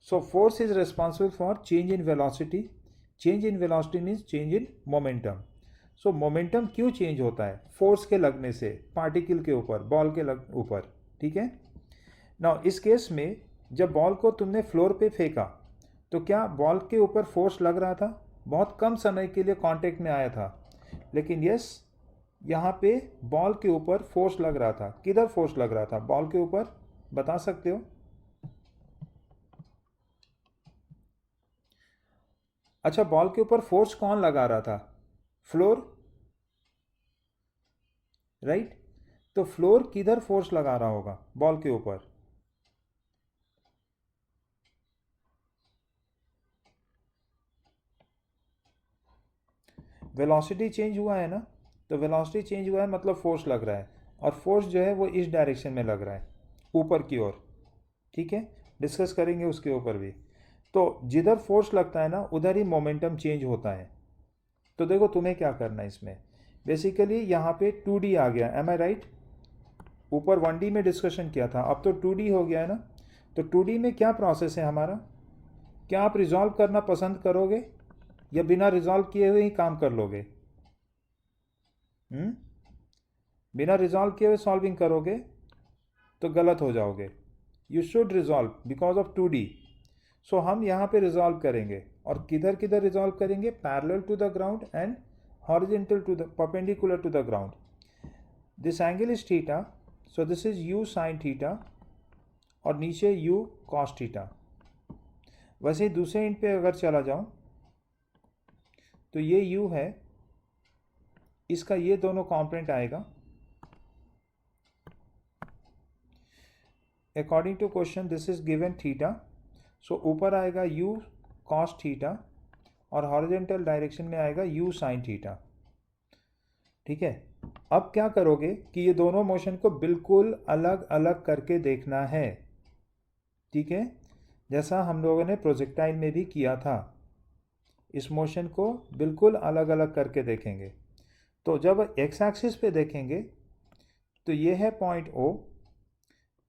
So force is responsible for change in velocity. Change in velocity means change in momentum. So momentum क्यों चेंज होता है? फोर्स के लगने से पार्टिकल के ऊपर, बॉल के ऊपर, ठीक है. नाउ इस केस में जब बॉल को तुमने फ्लोर पे फेंका तो क्या बॉल के ऊपर फोर्स लग रहा था? बहुत कम समय के लिए कांटेक्ट में आया था, लेकिन यस, यहाँ पे बॉल के ऊपर फोर्स लग रहा था. किधर फोर्स लग रहा था? बॉल के ऊपर. बता सकते हो? अच्छा, बॉल के ऊपर फोर्स कौन लगा रहा था? Floor, right. तो फ्लोर किधर फोर्स लगा रहा होगा बॉल के ऊपर? वेलोसिटी चेंज हुआ है ना, तो वेलोसिटी चेंज हुआ है मतलब फोर्स लग रहा है, और फोर्स जो है वो इस डायरेक्शन में लग रहा है, ऊपर की ओर, ठीक है. डिस्कस करेंगे उसके ऊपर भी. तो जिधर फोर्स लगता है ना उधर ही मोमेंटम चेंज होता है. तो देखो तुम्हें क्या करना है इसमें. बेसिकली यहाँ पे 2D आ गया, एम आई राइट? ऊपर 1D में डिस्कशन किया था, अब तो 2D हो गया है ना. तो 2D में क्या प्रोसेस है हमारा? क्या आप रिजॉल्व करना पसंद करोगे या बिना रिजॉल्व किए हुए ही काम कर लोगे? बिना रिजॉल्व किए हुए सॉल्विंग करोगे तो गलत हो जाओगे. You should resolve because of 2D. सो हम यहाँ पे रिजॉल्व करेंगे, और किधर किधर रिजॉल्व करेंगे? Parallel to the ground and horizontal to the, perpendicular to the ground. This angle is theta, so this is u sine theta, और नीचे u कॉस थीटा. वैसे ही दूसरे एंड पे अगर चला जाऊं तो ये u है, इसका ये दोनों कॉम्पोनेंट आएगा. According to question this is given theta, so ऊपर आएगा u कॉस थीटा और हॉरिजॉन्टल डायरेक्शन में आएगा u साइन थीटा, ठीक है. अब क्या करोगे कि ये दोनों मोशन को बिल्कुल अलग अलग करके देखना है, ठीक है, जैसा हम लोगों ने प्रोजेक्टाइल में भी किया था. इस मोशन को बिल्कुल अलग अलग करके देखेंगे. तो जब एक्स एक्सिस पे देखेंगे तो ये है पॉइंट O.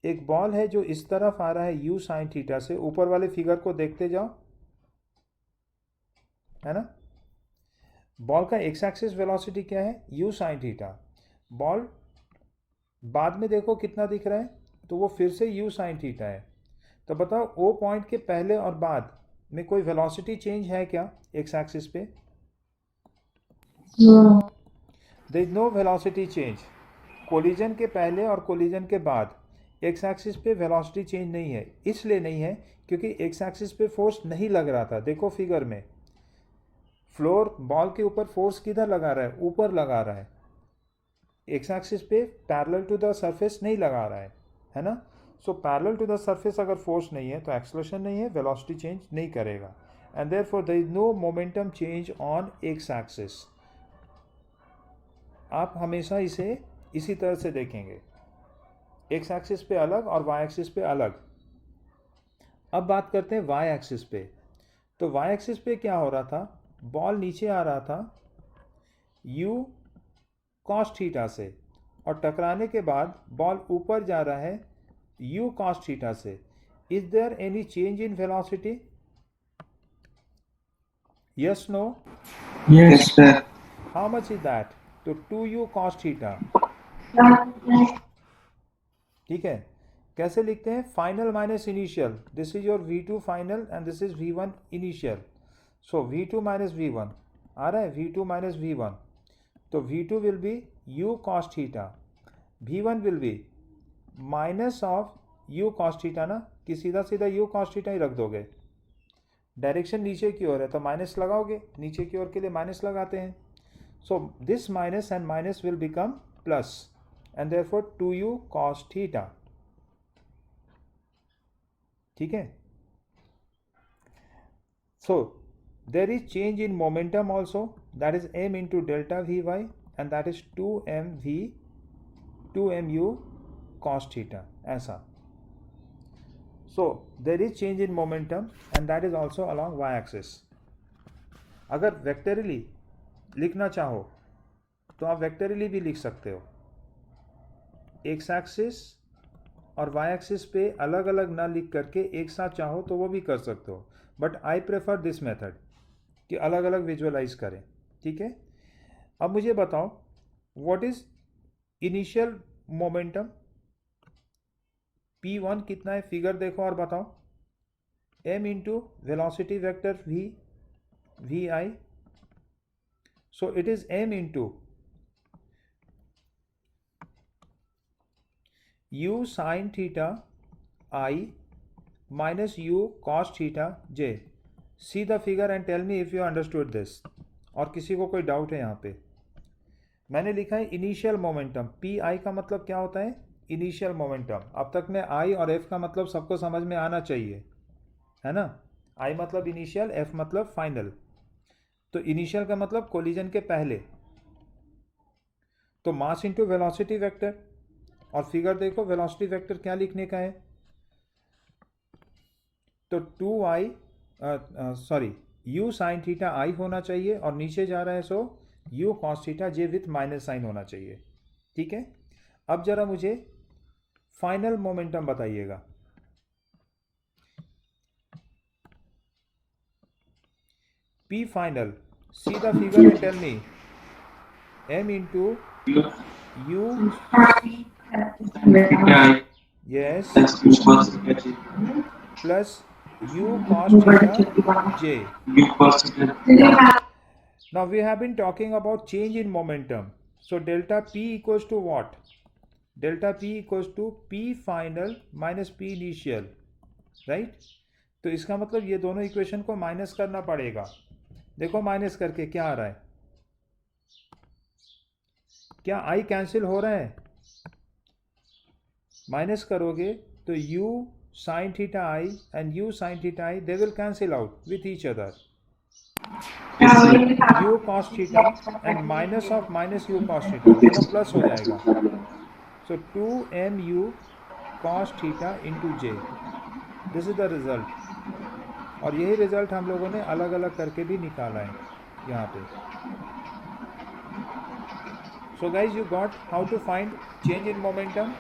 एक बॉल है जो इस तरफ आ रहा है u साइन थीटा से. ऊपर वाले फिगर को देखते जाओ, है ना. बॉल का एक्स एक्सिस वेलोसिटी क्या है? u sine theta. बॉल बाद में देखो कितना दिख रहा है, तो वो फिर से u साइन थीटा है. तो बताओ O पॉइंट के पहले और बाद में कोई वेलोसिटी चेंज है क्या एक्स एक्सिस पे? There is no velocity change. Collision के पहले और कोलिजन के बाद एक्स एक्सिस पे वेलोसिटी चेंज नहीं है. इसलिए नहीं है क्योंकि एक्स एक्सिस पे फोर्स नहीं लग रहा था. देखो फिगर में फ्लोर, बॉल के ऊपर फोर्स किधर लगा रहा है? ऊपर लगा रहा है. एक्स एक्सिस पे पैरेलल टू द सरफेस नहीं लगा रहा है ना. So parallel to the surface अगर फोर्स नहीं है तो एक्सेलरेशन नहीं है, वेलोसिटी चेंज नहीं करेगा. and therefore there is no momentum change on x axis. आप हमेशा इसे इसी तरह से देखेंगे, x एक्सिस पे अलग और y एक्सिस पे अलग. अब बात करते हैं y एक्सिस पे. तो y एक्सिस पे क्या हो रहा था, बॉल नीचे आ रहा था u cos थीटा से, और टकराने के बाद बॉल ऊपर जा रहा है u cos थीटा से. Is there any change in velocity? Yes, no? Yes, sir. How much is that? तो 2u cos थीटा. ठीक है, कैसे लिखते हैं? Final minus initial. This is your v2 final and this is v1 initial. So v2 minus v1 आ रहा है, v2 minus v1. तो v2 will be u cos theta, v1 will be minus of u cos theta ना, कि सीधा सीधा u cos theta ही रख दोगे. डायरेक्शन नीचे की ओर है तो माइनस लगाओगे, नीचे की ओर के लिए माइनस लगाते हैं. So this minus and minus will become plus and therefore 2u cos theta. ठीक है. So there is change in momentum also, that is m into delta vy, and that is 2mu cos theta. ऐसा. So there is change in momentum and that is also along y axis. अगर vectorially लिखना चाहो तो आप vectorially भी लिख सकते हो. एक्स एक्सिस और वाई एक्सिस पे अलग अलग ना लिख करके एक साथ चाहो तो वो भी कर सकते हो, but I prefer this method कि अलग अलग विजुअलाइज करें. ठीक है. अब मुझे बताओ what is initial momentum. p1 कितना है, फिगर देखो और बताओ. m into velocity vector vi. So it is m into u sin theta I minus u cos theta j. See the figure and tell me if you understood this. और किसी को कोई doubt है यहाँ पे? मैंने लिखा है इनिशियल मोमेंटम. पी आई का मतलब क्या होता है? Initial momentum. अब तक में आई और एफ का मतलब सबको समझ में आना चाहिए, है ना. आई मतलब इनिशियल, एफ मतलब फाइनल. तो इनिशियल का मतलब कोलिजन के पहले. तो मास इंटू वेलोसिटी वेक्टर. और फिगर देखो, वेलोसिटी वेक्टर क्या लिखने का है? तो 2i sorry u sine theta i होना चाहिए, और नीचे जा रहा है so u cos theta j with minus sine होना चाहिए. ठीक है. अब जरा मुझे फाइनल मोमेंटम बताइएगा. p final, see the figure and tell me. m into u, yes, plus u cos theta j. Now we have been talking about change in momentum. So delta p equals to what? Delta p equals to p final minus p initial, right? तो इसका मतलब ये दोनों equation को minus करना पड़ेगा. देखो minus करके क्या आ रहा है. क्या i कैंसिल हो रहा है? माइनस करोगे तो u sin theta I and u sin theta I, they will cancel out with each other. u cos theta and minus of minus u cos theta दोनों प्लस हो जाएगा. So 2mu cos theta into j. This is the result. और यही result हम लोगों ने अलग अलग करके भी निकाला है यहाँ पे. So guys, you got how to find change in momentum.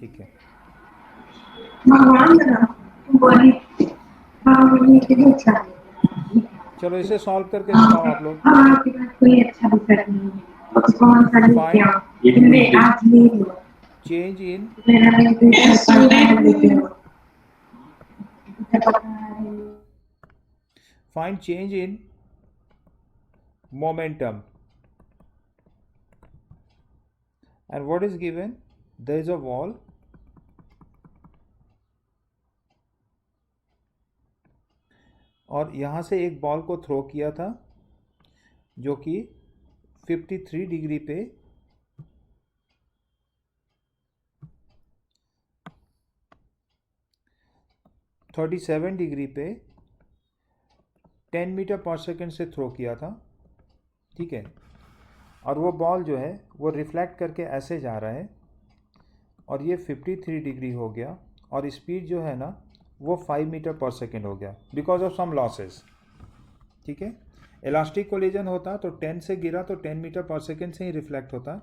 ठीक है. चलो इसे सॉल्व करके बताओ आप लोग. Change in Find change in momentum. And what is given? There is a wall. और यहाँ से एक बॉल को थ्रो किया था जो कि 53 डिग्री पे 37 डिग्री पे 10 मीटर पर सेकेंड से थ्रो किया था, ठीक है। और वो बॉल जो है वो रिफ्लेक्ट करके ऐसे जा रहा है और ये 53 डिग्री हो गया और स्पीड जो है ना वो 5 मीटर पर सेकेंड हो गया बिकॉज ऑफ सम लॉसेस, ठीक है। इलास्टिक कोलिजन होता तो 10 से गिरा तो 10 मीटर पर सेकेंड से ही रिफ्लेक्ट होता,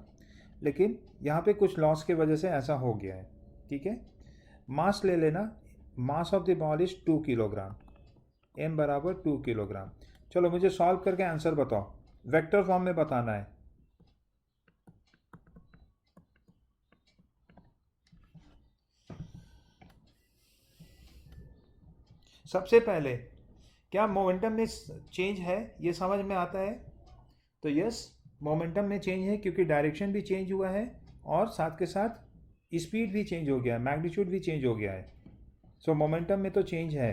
लेकिन यहाँ पे कुछ लॉस की वजह से ऐसा हो गया है, ठीक है। मास ले लेना, मास of the ball is 2 kilogram, m बराबर 2 किलोग्राम। चलो मुझे सॉल्व करके आंसर बताओ, वेक्टर फॉर्म में बताना है। सबसे पहले क्या मोमेंटम में चेंज है, ये समझ में आता है? तो यस, मोमेंटम में चेंज है क्योंकि डायरेक्शन भी चेंज हुआ है और साथ के साथ स्पीड भी चेंज हो गया है, मैग्नीट्यूड भी चेंज हो गया है। सो मोमेंटम में तो चेंज है,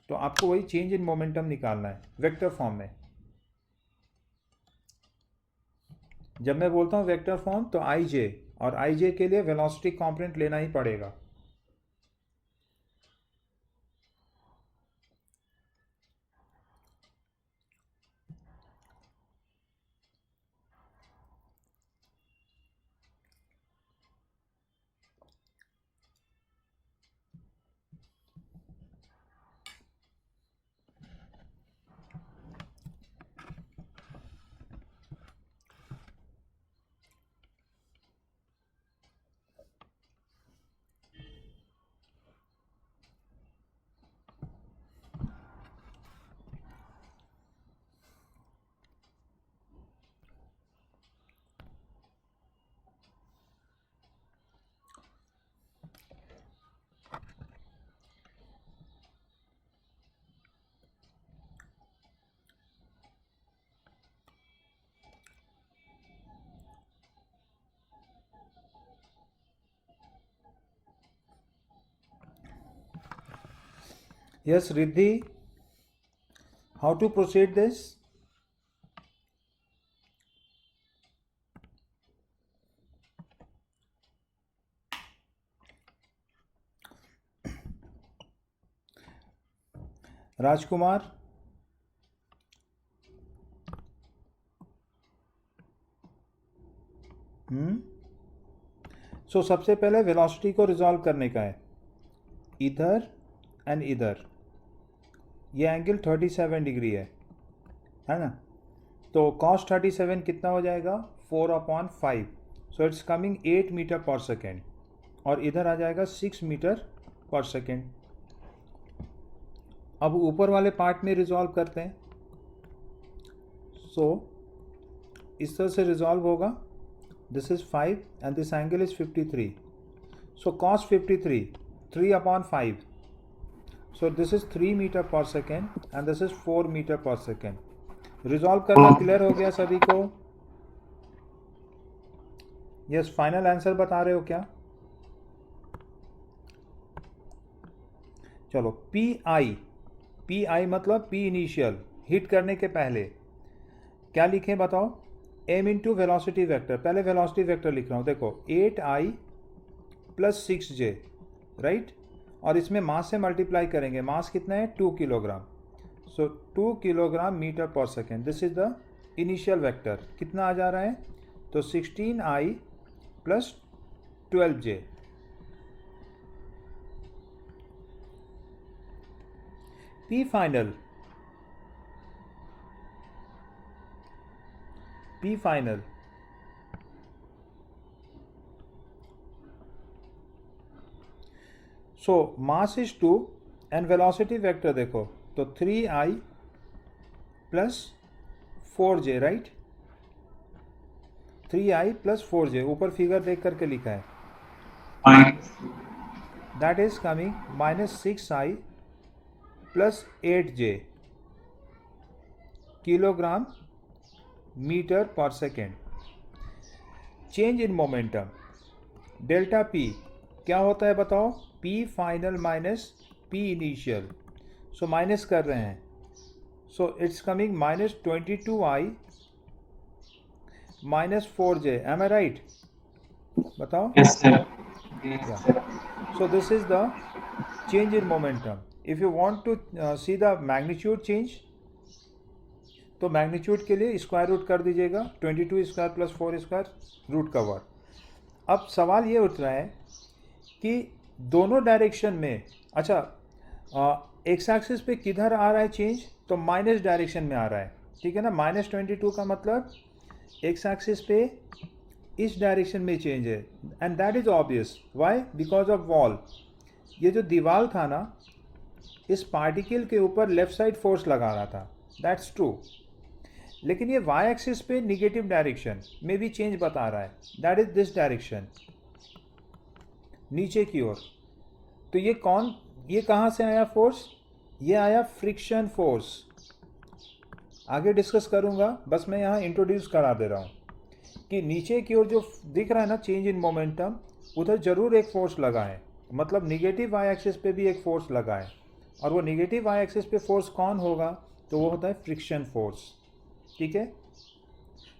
तो आपको वही चेंज इन मोमेंटम निकालना है वेक्टर फॉर्म में। जब मैं बोलता हूँ वेक्टर फॉर्म तो आई जे, और आई जे के लिए वेलोसिटी कॉम्पोनेंट लेना ही पड़ेगा। Yes, Riddhi, how to proceed this? राजकुमार, सो सबसे पहले वेलोसिटी को रिजॉल्व करने का है, इधर एंड इधर। ये एंगल 37 डिग्री है ना? तो cos 37 कितना हो जाएगा? 4/5, सो it's coming 8 metre per second, और इधर आ जाएगा 6 मीटर पर सेकेंड। अब ऊपर वाले पार्ट में रिजॉल्व करते हैं। सो इस तरह से रिजॉल्व होगा, this is 5 and this angle is 53, so cos 53 3/5, so this is 3 metre per second and this is 4 metre per second. Resolve करना क्लियर हो गया सभी को? यस, फाइनल आंसर बता रहे हो क्या? चलो, पी आई मतलब पी इनिशियल, हिट करने के पहले क्या लिखें बताओ? m इंटू वेलोसिटी वेक्टर, पहले वेलोसिटी वेक्टर लिख रहा हूँ, देखो 8i प्लस 6j, राइट। और इसमें मास से मल्टीप्लाई करेंगे, मास कितना है? 2 kilogram, so 2 kilogram metre per second, this is the initial vector. कितना आ जा रहा है? तो 16i plus 12j। P final, so mass is 2 and velocity vector देखो तो 3i plus 4j, right. 3i plus 4j, ऊपर फिगर देख करके लिखा है। that is coming minus 6i plus 8j kilogram meter per second. Change in momentum delta p क्या होता है बताओ? P final minus p initial. So minus कर रहे हैं. So it's coming minus 22i minus 4j. Am I right? बताओ. Yes, sir. Yeah. Yes, sir. So this is the change in momentum. If you want to see the magnitude change, तो magnitude के लिए square root कर दीजिएगा. 22 square plus 4 square root cover. अब सवाल ये उठ रहा है कि दोनों डायरेक्शन में, अच्छा एक्स एक्सिस पे किधर आ रहा है चेंज? तो माइनस डायरेक्शन में आ रहा है. ठीक है ना. माइनस 22 का मतलब एक्स एक्सिस पे इस डायरेक्शन में चेंज है. And that is obvious. Why? Because of wall. ये जो दीवार था ना, इस पार्टिकल के ऊपर लेफ्ट साइड फोर्स लगा रहा था. That's true. लेकिन ये वाई एक्सिस पे निगेटिव डायरेक्शन में भी चेंज बता रहा है. दैट इज दिस डायरेक्शन, नीचे की ओर. तो ये कहाँ से आया फोर्स? ये आया फ्रिक्शन फोर्स. आगे डिस्कस करूँगा, बस मैं यहाँ इंट्रोड्यूस करा दे रहा हूँ कि नीचे की ओर जो दिख रहा है ना चेंज इन मोमेंटम, उधर जरूर एक फोर्स लगा है. मतलब निगेटिव वाई एक्सिस पे भी एक फोर्स लगा है. और वो निगेटिव वाई एक्सिस पे फोर्स कौन होगा? तो वो होता है फ्रिक्शन फोर्स. ठीक है.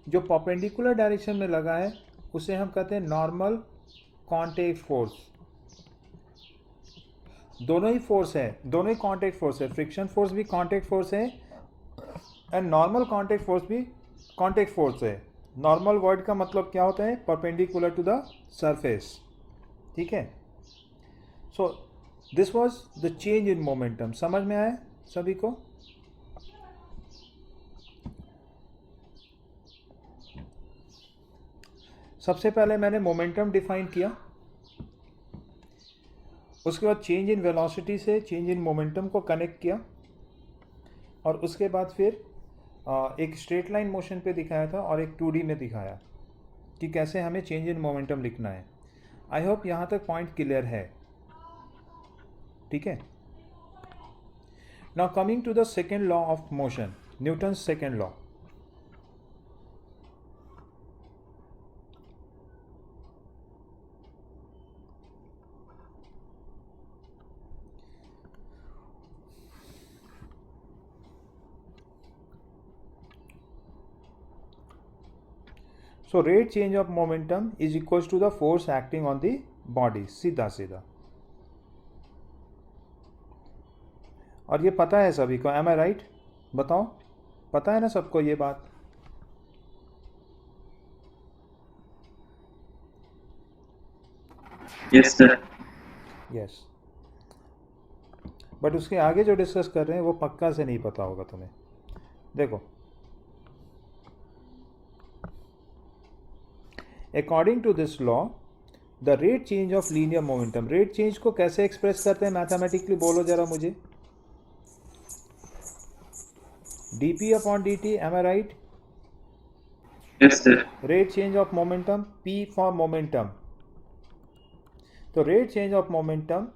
जो परपेंडिकुलर डायरेक्शन में लगा है उसे हम कहते हैं नॉर्मल कॉन्टैक्ट फोर्स. दोनों ही फोर्स है, दोनों ही कॉन्टैक्ट फोर्स है. फ्रिक्शन फोर्स भी कॉन्टैक्ट फोर्स है एंड नॉर्मल कॉन्टैक्ट फोर्स भी कॉन्टैक्ट फोर्स है. नॉर्मल वर्ड का मतलब क्या होता है? Perpendicular to the surface. ठीक है. So this was the change in momentum. समझ में आया सभी को? सबसे पहले मैंने मोमेंटम डिफाइन किया, उसके बाद चेंज इन वेलोसिटी से चेंज इन मोमेंटम को कनेक्ट किया, और उसके बाद फिर एक स्ट्रेट लाइन मोशन पे दिखाया था और एक 2D में दिखाया कि कैसे हमें चेंज इन मोमेंटम लिखना है. आई होप यहाँ तक पॉइंट क्लियर है. ठीक है. Now coming to the second law of motion, Newton's second law. So rate change of momentum is equals to the force acting on the body. सीधा सीधा. और ये पता है सभी को. M I right? बताओ. पता है ना सबको ये बात? Yes, sir. यस. बट उसके आगे जो डिस्कस कर रहे हैं वो पक्का से नहीं पता होगा तुम्हें. देखो, according to this law the rate change of linear momentum. Rate change को कैसे एक्सप्रेस करते हैं मैथमेटिकली? बोलो जरा मुझे. dp upon dt. Am I right? Yes, sir. Rate change of momentum, p for momentum. तो rate change of momentum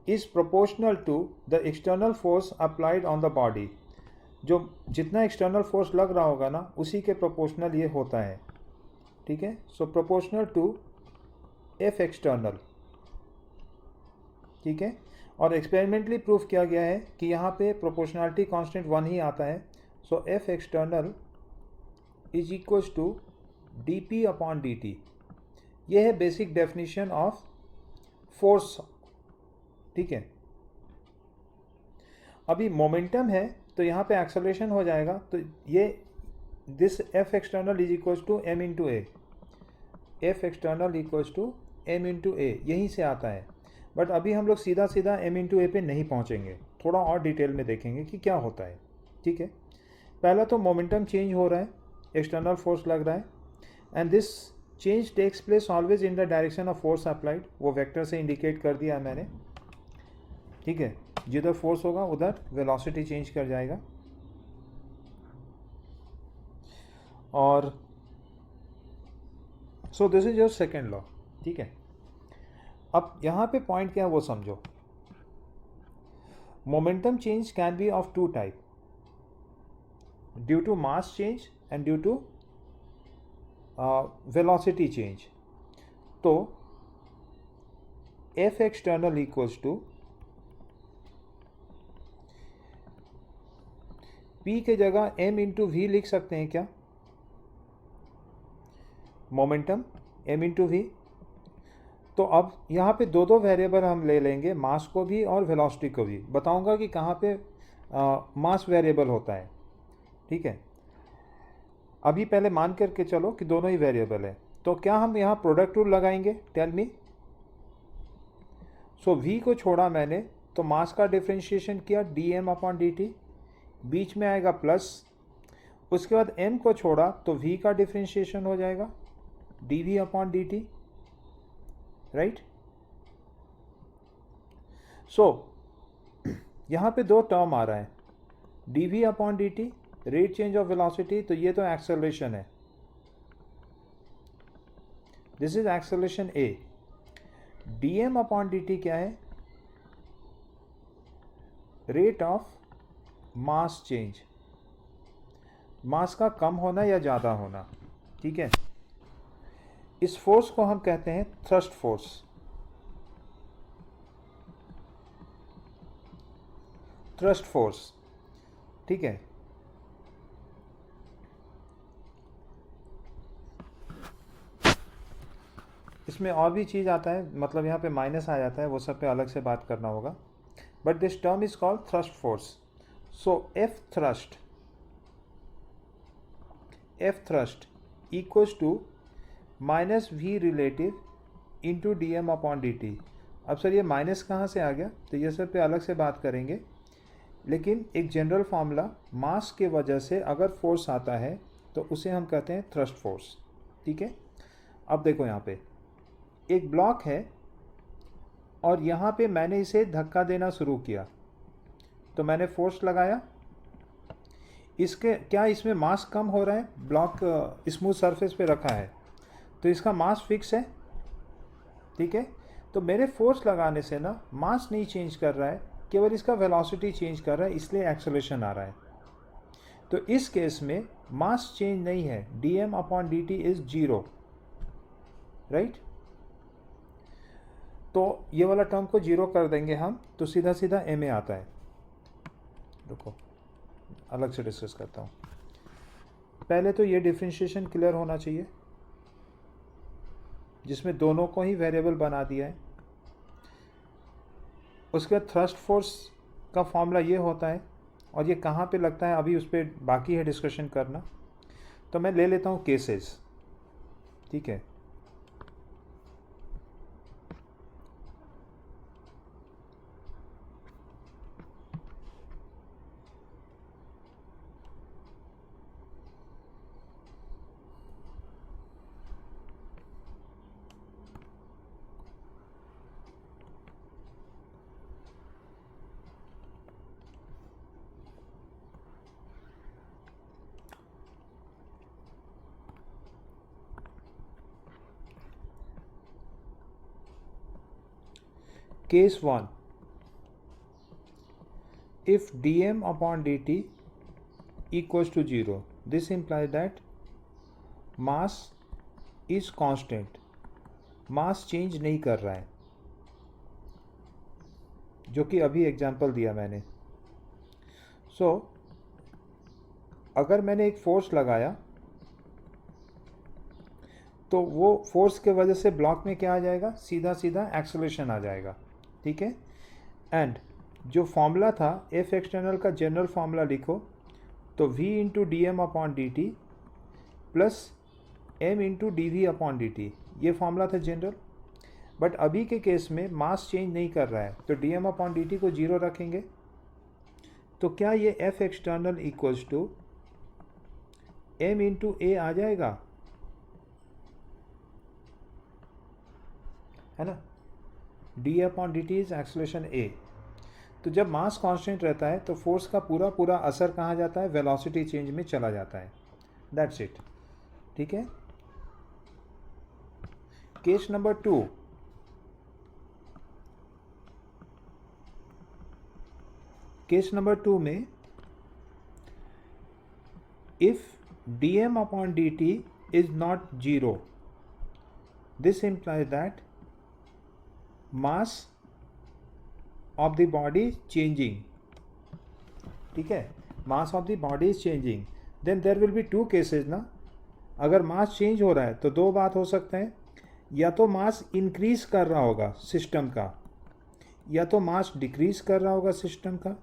is proportional to the external force applied on the body. जो जितना external force लग रहा होगा ना, उसी के proportional ये होता है. ठीक है. सो प्रोपोर्शनल टू एफ एक्सटर्नल. ठीक है. और एक्सपेरिमेंटली प्रूफ किया गया है कि यहाँ पे प्रोपोर्शनलिटी कांस्टेंट 1 ही आता है. So F external is equals to D P upon D T. ये है बेसिक डेफिनेशन ऑफ फोर्स. ठीक है. अभी मोमेंटम है तो यहाँ पे एक्सेलरेशन हो जाएगा. तो ये this F external is equals to M into A. F external equals to M into A, यहीं से आता है. बट अभी हम लोग सीधा सीधा एम इंटू ए पे नहीं पहुँचेंगे, थोड़ा और डिटेल में देखेंगे कि क्या होता है. ठीक है. पहला तो मोमेंटम चेंज हो रहा है, एक्सटर्नल फोर्स लग रहा है, and this change takes place always in the direction of force applied. वो वेक्टर से इंडिकेट कर दिया है मैंने. ठीक है. जिधर फोर्स होगा उधर वेलोसिटी चेंज कर जाएगा. और सो this is your second law. ठीक है. अब यहाँ पे पॉइंट क्या है वो समझो। Momentum change can be of two type, due to mass change and due to velocity change. तो F external equals to P के जगह m इंटू वी लिख सकते हैं क्या? Momentum m into v. तो अब यहाँ पे दो दो वेरिएबल हम ले लेंगे, मास को भी और वेलोसिटी को भी। बताऊँगा कि कहाँ पे मास वेरिएबल होता है, ठीक है। अभी पहले मान करके चलो कि दोनों ही वेरिएबल है। तो क्या हम यहाँ प्रोडक्ट रूल लगाएंगे? Tell me. सो v को छोड़ा मैंने तो मास का डिफ्रेंशिएशन किया dm अपॉन dt, बीच में आएगा प्लस। उसके बाद m को छोड़ा तो v का डिफ्रेंशिएशन हो जाएगा dv अपॉन dt, राइट। सो यहाँ पे दो टर्म आ रहा है, dv upon dt, rate change of velocity, तो ये तो एक्सेलरेशन है, दिस is acceleration a। dm upon dt क्या है? रेट ऑफ मास चेंज, मास का कम होना या ज़्यादा होना, ठीक है। इस फोर्स को हम कहते हैं थ्रस्ट फोर्स। थ्रस्ट फोर्स, ठीक है। इसमें और भी चीज़ आता है, मतलब यहाँ पे माइनस आ जाता है, वो सब पे अलग से बात करना होगा। But this term is called thrust force. So F thrust equals to minus v relative into D M upon D t. अब सर ये माइनस कहाँ से आ गया? तो ये सब पे अलग से बात करेंगे, लेकिन एक जनरल फार्मूला, मास के वजह से अगर फोर्स आता है तो उसे हम कहते हैं थ्रस्ट फोर्स, ठीक है। अब देखो यहाँ पे एक ब्लॉक है और यहाँ पे मैंने इसे धक्का देना शुरू किया, तो मैंने फोर्स लगाया। इसके क्या इसमें मास कम हो रहा है? ब्लॉक स्मूथ सरफेस पे रखा है तो इसका मास फिक्स है, ठीक है। तो मेरे फोर्स लगाने से ना मास नहीं चेंज कर रहा है, केवल इसका वेलोसिटी चेंज कर रहा है, इसलिए एक्सेलरेशन आ रहा है। तो इस केस में मास चेंज नहीं है, dm upon dt is 0, right. तो ये वाला टर्म को 0 कर देंगे हम, तो सीधा सीधा ma आता है। रुको अलग से डिस्कस करता हूँ। पहले तो ये डिफरेंशिएशन क्लियर होना चाहिए, जिसमें दोनों को ही वेरिएबल बना दिया है। उसके बाद थ्रस्ट फोर्स का फॉर्मूला ये होता है, और ये कहाँ पे लगता है अभी उस पर बाकी है डिस्कशन करना। तो मैं ले लेता हूँ केसेस, ठीक है। Case 1, if dm upon dt equals to 0, this implies that mass is constant, mass change नहीं कर रहा है, जो कि अभी एग्जांपल दिया मैंने। सो अगर मैंने एक फोर्स लगाया तो वो फोर्स के वजह से ब्लॉक में क्या आ जाएगा? सीधा सीधा एक्सेलरेशन आ जाएगा, ठीक है। एंड जो फॉर्मूला था एफ एक्सटर्नल का, जनरल फॉर्मूला लिखो तो v into D M upon D T plus m into d v upon D T, ये फॉर्मूला था जनरल। बट अभी के केस में मास चेंज नहीं कर रहा है, तो D M upon D T को 0 रखेंगे। तो क्या ये f external equals to m into A आ जाएगा, है ना। D upon D T is acceleration a। तो जब मास कांस्टेंट रहता है तो फोर्स का पूरा पूरा असर कहाँ जाता है? वेलोसिटी चेंज में चला जाता है। दैट्स इट, ठीक है। केस नंबर 2, केस नंबर 2 में if dm upon dt is not 0, this implies that mass of the body is changing. ठीक है, mass of the body is changing. Then there will be two cases ना. अगर mass change हो रहा है तो दो बात हो सकते हैं, या तो मास इंक्रीज कर रहा होगा सिस्टम का, या तो मास डिक्रीज कर रहा होगा सिस्टम का.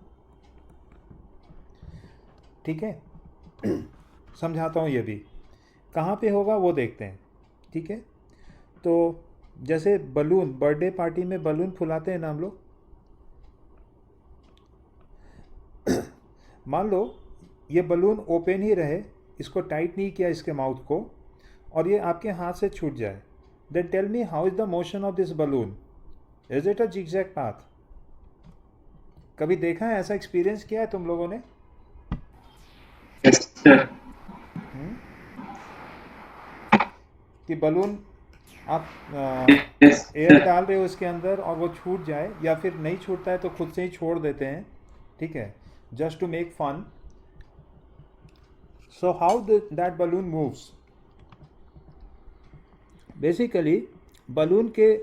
ठीक है, समझाता हूँ ये भी. कहाँ पे होगा वो देखते हैं. ठीक है, तो जैसे बलून, बर्थडे पार्टी में बलून फुलाते हैं ना हम लोग. मान लो ये बलून ओपन ही रहे, इसको टाइट नहीं किया इसके माउथ को, और ये आपके हाथ से छूट जाए. Then tell me how is the motion of this balloon. Is it a zigzag path? कभी देखा है, ऐसा एक्सपीरियंस किया है तुम लोगों ने? Yes, sir. कि बलून आप Yes, एयर sir. डाल रहे हो इसके अंदर और वो छूट जाए, या फिर नहीं छूटता है तो खुद से ही छोड़ देते हैं. ठीक है, just to make fun. So how that balloon moves. Basically balloon के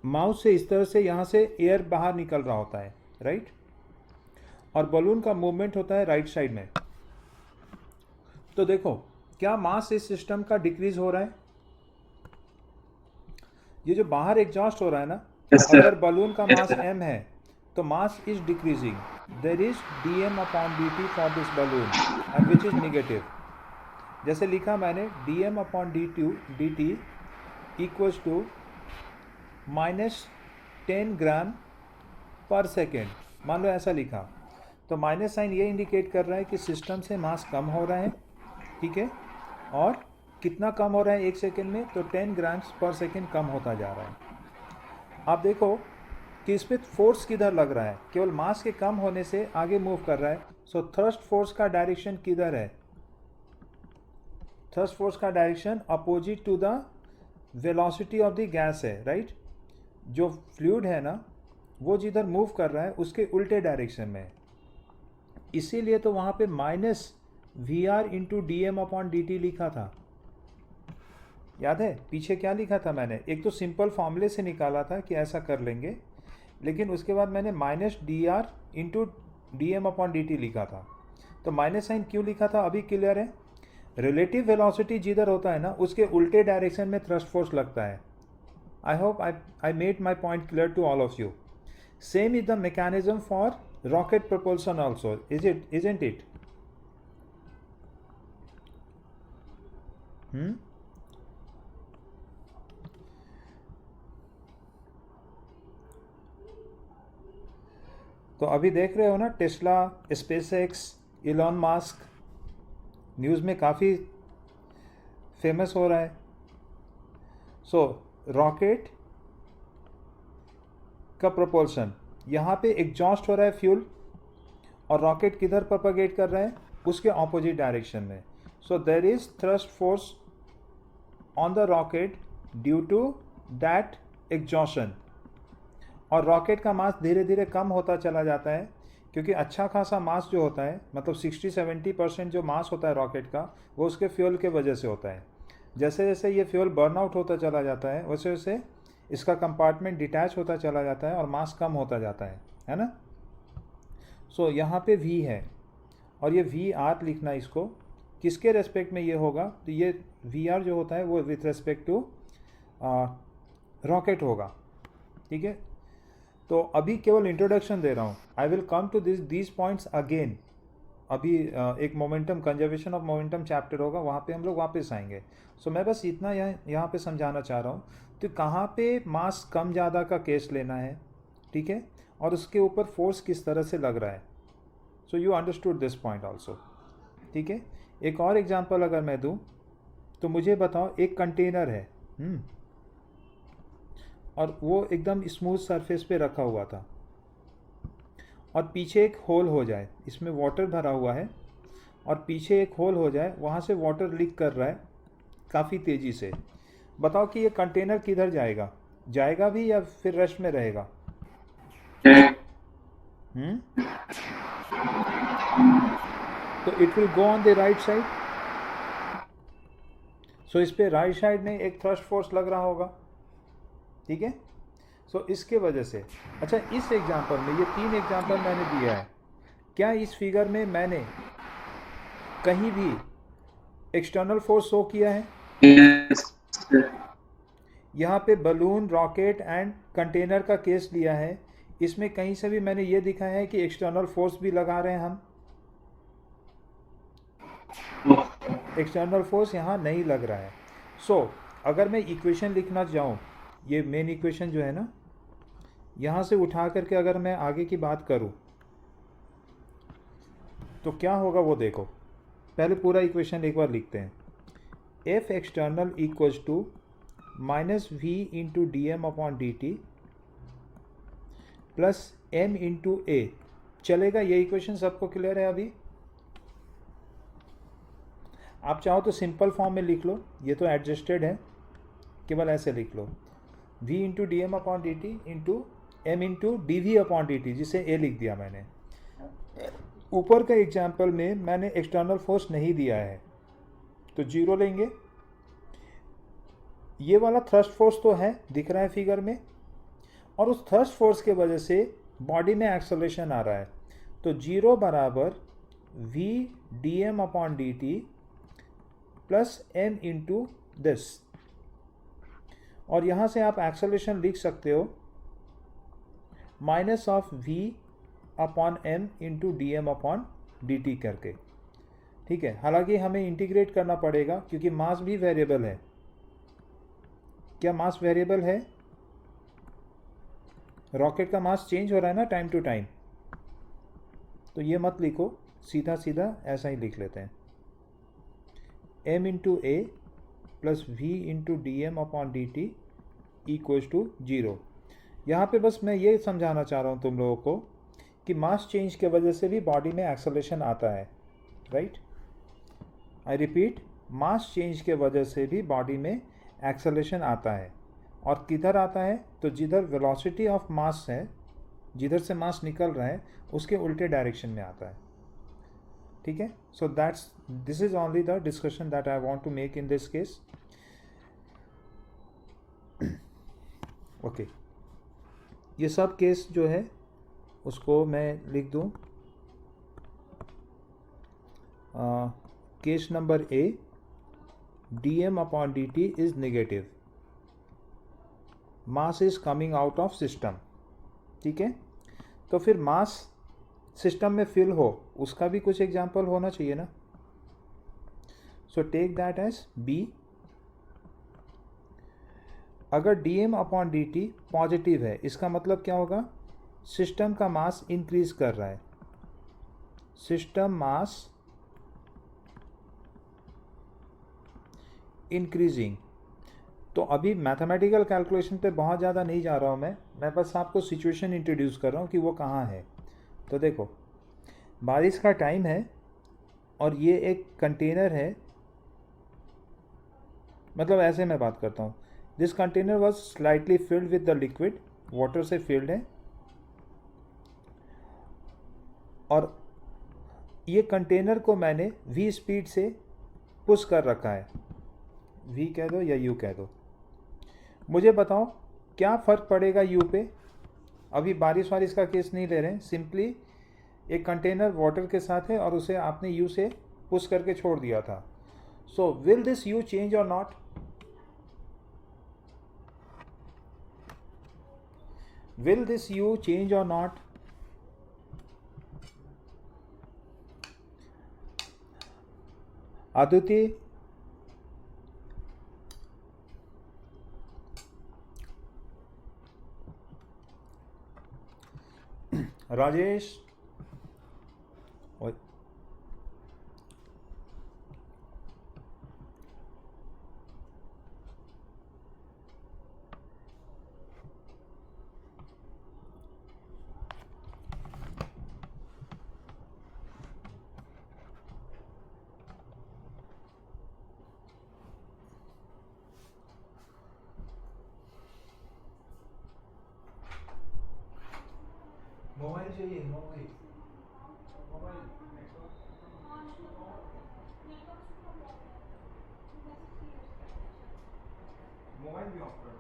माउथ से इस तरह से यहाँ से एयर बाहर निकल रहा होता है, राइट? और बलून का मूवमेंट होता है राइट साइड में. तो देखो, क्या मास इस सिस्टम का डिक्रीज हो रहा है? ये जो बाहर एग्जॉस्ट हो रहा है ना, Yes, sir. अगर बलून का Yes, मास sir. m है तो mass is decreasing. There is dm upon dt for this balloon and which is negative. जैसे लिखा मैंने dm upon dt equals to -10 gram per second. मान लो ऐसा लिखा, तो माइनस साइन ये इंडिकेट कर रहा है कि सिस्टम से मास कम हो रहा है. ठीक है, और कितना कम हो रहा है एक सेकेंड में? तो 10 ग्राम्स पर सेकेंड कम होता जा रहा है. आप देखो कि इस पर फोर्स किधर लग रहा है, केवल मास के कम होने से आगे मूव कर रहा है. सो थ्रस्ट फोर्स का डायरेक्शन किधर है? थ्रस्ट फोर्स का direction opposite to the velocity of the gas है, राइट? जो फ्लूइड है ना, वो जिधर मूव कर रहा है उसके उल्टे डायरेक्शन में है. इसीलिए तो वहाँ पे minus v r into D M upon D t लिखा था. याद है पीछे क्या लिखा था मैंने? एक तो सिंपल फॉर्मूले से निकाला था कि ऐसा कर लेंगे, लेकिन उसके बाद मैंने minus d r into D M upon D t लिखा था. तो माइनस साइन क्यों लिखा था अभी क्लियर है? रिलेटिव वेलोसिटी जिधर होता है ना, उसके उल्टे डायरेक्शन में थ्रस्ट फोर्स लगता है. I hope I made my point clear to all of you. Same is the mechanism for rocket propulsion also, isn't it? तो अभी देख रहे हो ना, Tesla, SpaceX, Elon Musk news में काफ़ी फेमस हो रहा है. सो रॉकेट का प्रोपल्शन, यहाँ पे एग्जॉस्ट हो रहा है फ्यूल, और रॉकेट किधर प्रोपगेट कर रहा है? उसके ऑपोजिट डायरेक्शन में. So there is thrust force on the rocket due to that exhaustion. और रॉकेट का मास धीरे धीरे कम होता चला जाता है, क्योंकि अच्छा खासा मास जो होता है, मतलब 60-70% जो मास होता है रॉकेट का, वो उसके फ्यूल के वजह से होता है. जैसे जैसे ये फ्यूल बर्न आउट होता चला जाता है, वैसे वैसे इसका कंपार्टमेंट डिटैच होता चला जाता है और मास कम होता जाता है ना. सो यहाँ पे v है, और ये वी आर लिखना इसको, किसके रेस्पेक्ट में ये होगा? तो ये वी आर जो होता है वो विथ रेस्पेक्ट टू रॉकेट होगा. ठीक है, तो अभी केवल इंट्रोडक्शन दे रहा हूँ. I will come to these points again. अभी एक momentum, conservation of momentum chapter होगा, वहाँ पे हम लोग वापस आएंगे. सो मैं बस इतना यहाँ पे समझाना चाह रहा हूँ. तो कहाँ पे मास कम ज़्यादा का केस लेना है, ठीक है, और उसके ऊपर फोर्स किस तरह से लग रहा है. So you understood this point also. ठीक है, एक और एग्जांपल अगर मैं दूँ, तो मुझे बताओ, एक कंटेनर है और वो एकदम स्मूथ सरफेस पे रखा हुआ था, और पीछे एक होल हो जाए, इसमें वाटर भरा हुआ है और पीछे एक होल हो जाए, वहाँ से वाटर लीक कर रहा है काफ़ी तेज़ी से. बताओ कि ये कंटेनर किधर जाएगा? जाएगा भी या फिर रेस्ट में रहेगा? तो it will go on the right side. So इस पे राइट साइड में एक थ्रस्ट फोर्स लग रहा होगा. ठीक है. सो इसके वजह से, अच्छा इस एग्जांपल में, ये 3 एग्जांपल मैंने दिया है, क्या इस फिगर में मैंने कहीं भी एक्सटर्नल फोर्स शो किया है? Yes, sir. यहाँ पे बलून, रॉकेट एंड कंटेनर का केस लिया है. इसमें कहीं से भी मैंने ये दिखाया है कि एक्सटर्नल फोर्स भी लगा रहे हैं हम? No. एक्सटर्नल फोर्स यहाँ नहीं लग रहा है. सो अगर मैं इक्वेशन लिखना चाहूँ, ये मेन इक्वेशन जो है ना, यहाँ से उठा करके अगर मैं आगे की बात करूँ तो क्या होगा वो देखो. पहले पूरा इक्वेशन एक बार लिखते हैं. F external equals to minus V into D M upon D T plus M into A. चलेगा? ये इक्वेशन सबको क्लियर है अभी? आप चाहो तो सिंपल फॉर्म में लिख लो, ये तो एडजस्टेड है, केवल ऐसे लिख लो. v into D M upon D t into m into d v upon D t, जिसे ए लिख दिया मैंने. ऊपर का एग्जाम्पल में मैंने एक्सटर्नल फोर्स नहीं दिया है तो 0 लेंगे. ये वाला थ्रस्ट फोर्स तो है, दिख रहा है फिगर में, और उस थ्रस्ट फोर्स के वजह से बॉडी में एक्सेलरेशन आ रहा है. तो 0 बराबर v d M upon D T plus M into this. और यहाँ से आप एक्सेलरेशन लिख सकते हो minus of v upon m into D M upon D t करके. ठीक है. हालांकि हमें इंटीग्रेट करना पड़ेगा क्योंकि मास भी वेरिएबल है. क्या मास वेरिएबल है? रॉकेट का मास चेंज हो रहा है ना टाइम टू टाइम. तो ये मत लिखो, सीधा सीधा ऐसा ही लिख लेते हैं. m into a plus v into D M upon D t equals to 0. यहाँ पे बस मैं ये समझाना चाह रहा हूँ तुम लोगों को कि मास चेंज के वजह से भी बॉडी में एक्सेलरेशन आता है. Right. I repeat, mass change के वजह से भी बॉडी में एक्सेलरेशन आता है. और किधर आता है? तो जिधर वेलोसिटी ऑफ मास है, जिधर से मास निकल रहा है, उसके उल्टे डायरेक्शन में आता है. ठीक है. So this is only the discussion that I want to make in this case. Okay. ये सब केस जो है उसको मैं लिख दूं. Case number A, d M upon D T is negative, mass is coming out of system. ठीक है. तो फिर मास सिस्टम में फिल हो, उसका भी कुछ एग्जाम्पल होना चाहिए ना. So take that as B. अगर D M upon D T positive है, इसका मतलब क्या होगा? सिस्टम का मास इंक्रीज कर रहा है. सिस्टम मास इंक्रीजिंग. तो अभी मैथमेटिकल कैलकुलेशन पे बहुत ज़्यादा नहीं जा रहा हूँ मैं बस आपको सिचुएशन इंट्रोड्यूस कर रहा हूँ कि वो कहाँ है. तो देखो, बारिश का टाइम है और ये एक कंटेनर है. मतलब ऐसे मैं बात करता हूँ. This container was slightly filled with the liquid, water से फिल्ड है. और ये कंटेनर को मैंने v स्पीड से पुश कर रखा है. v कह दो या u कह दो. मुझे बताओ क्या फ़र्क पड़ेगा u पे? अभी बारिश वारिश का केस नहीं ले रहे हैं, सिंपली एक कंटेनर वाटर के साथ है और उसे आपने u से पुश करके छोड़ दिया था. So will this u change और नॉट? Will this u change or not? Aditi, Rajesh, mobile mobile चाहिए, मोबाइल मोबाइल मोबाइल भी ऑफ कर दो।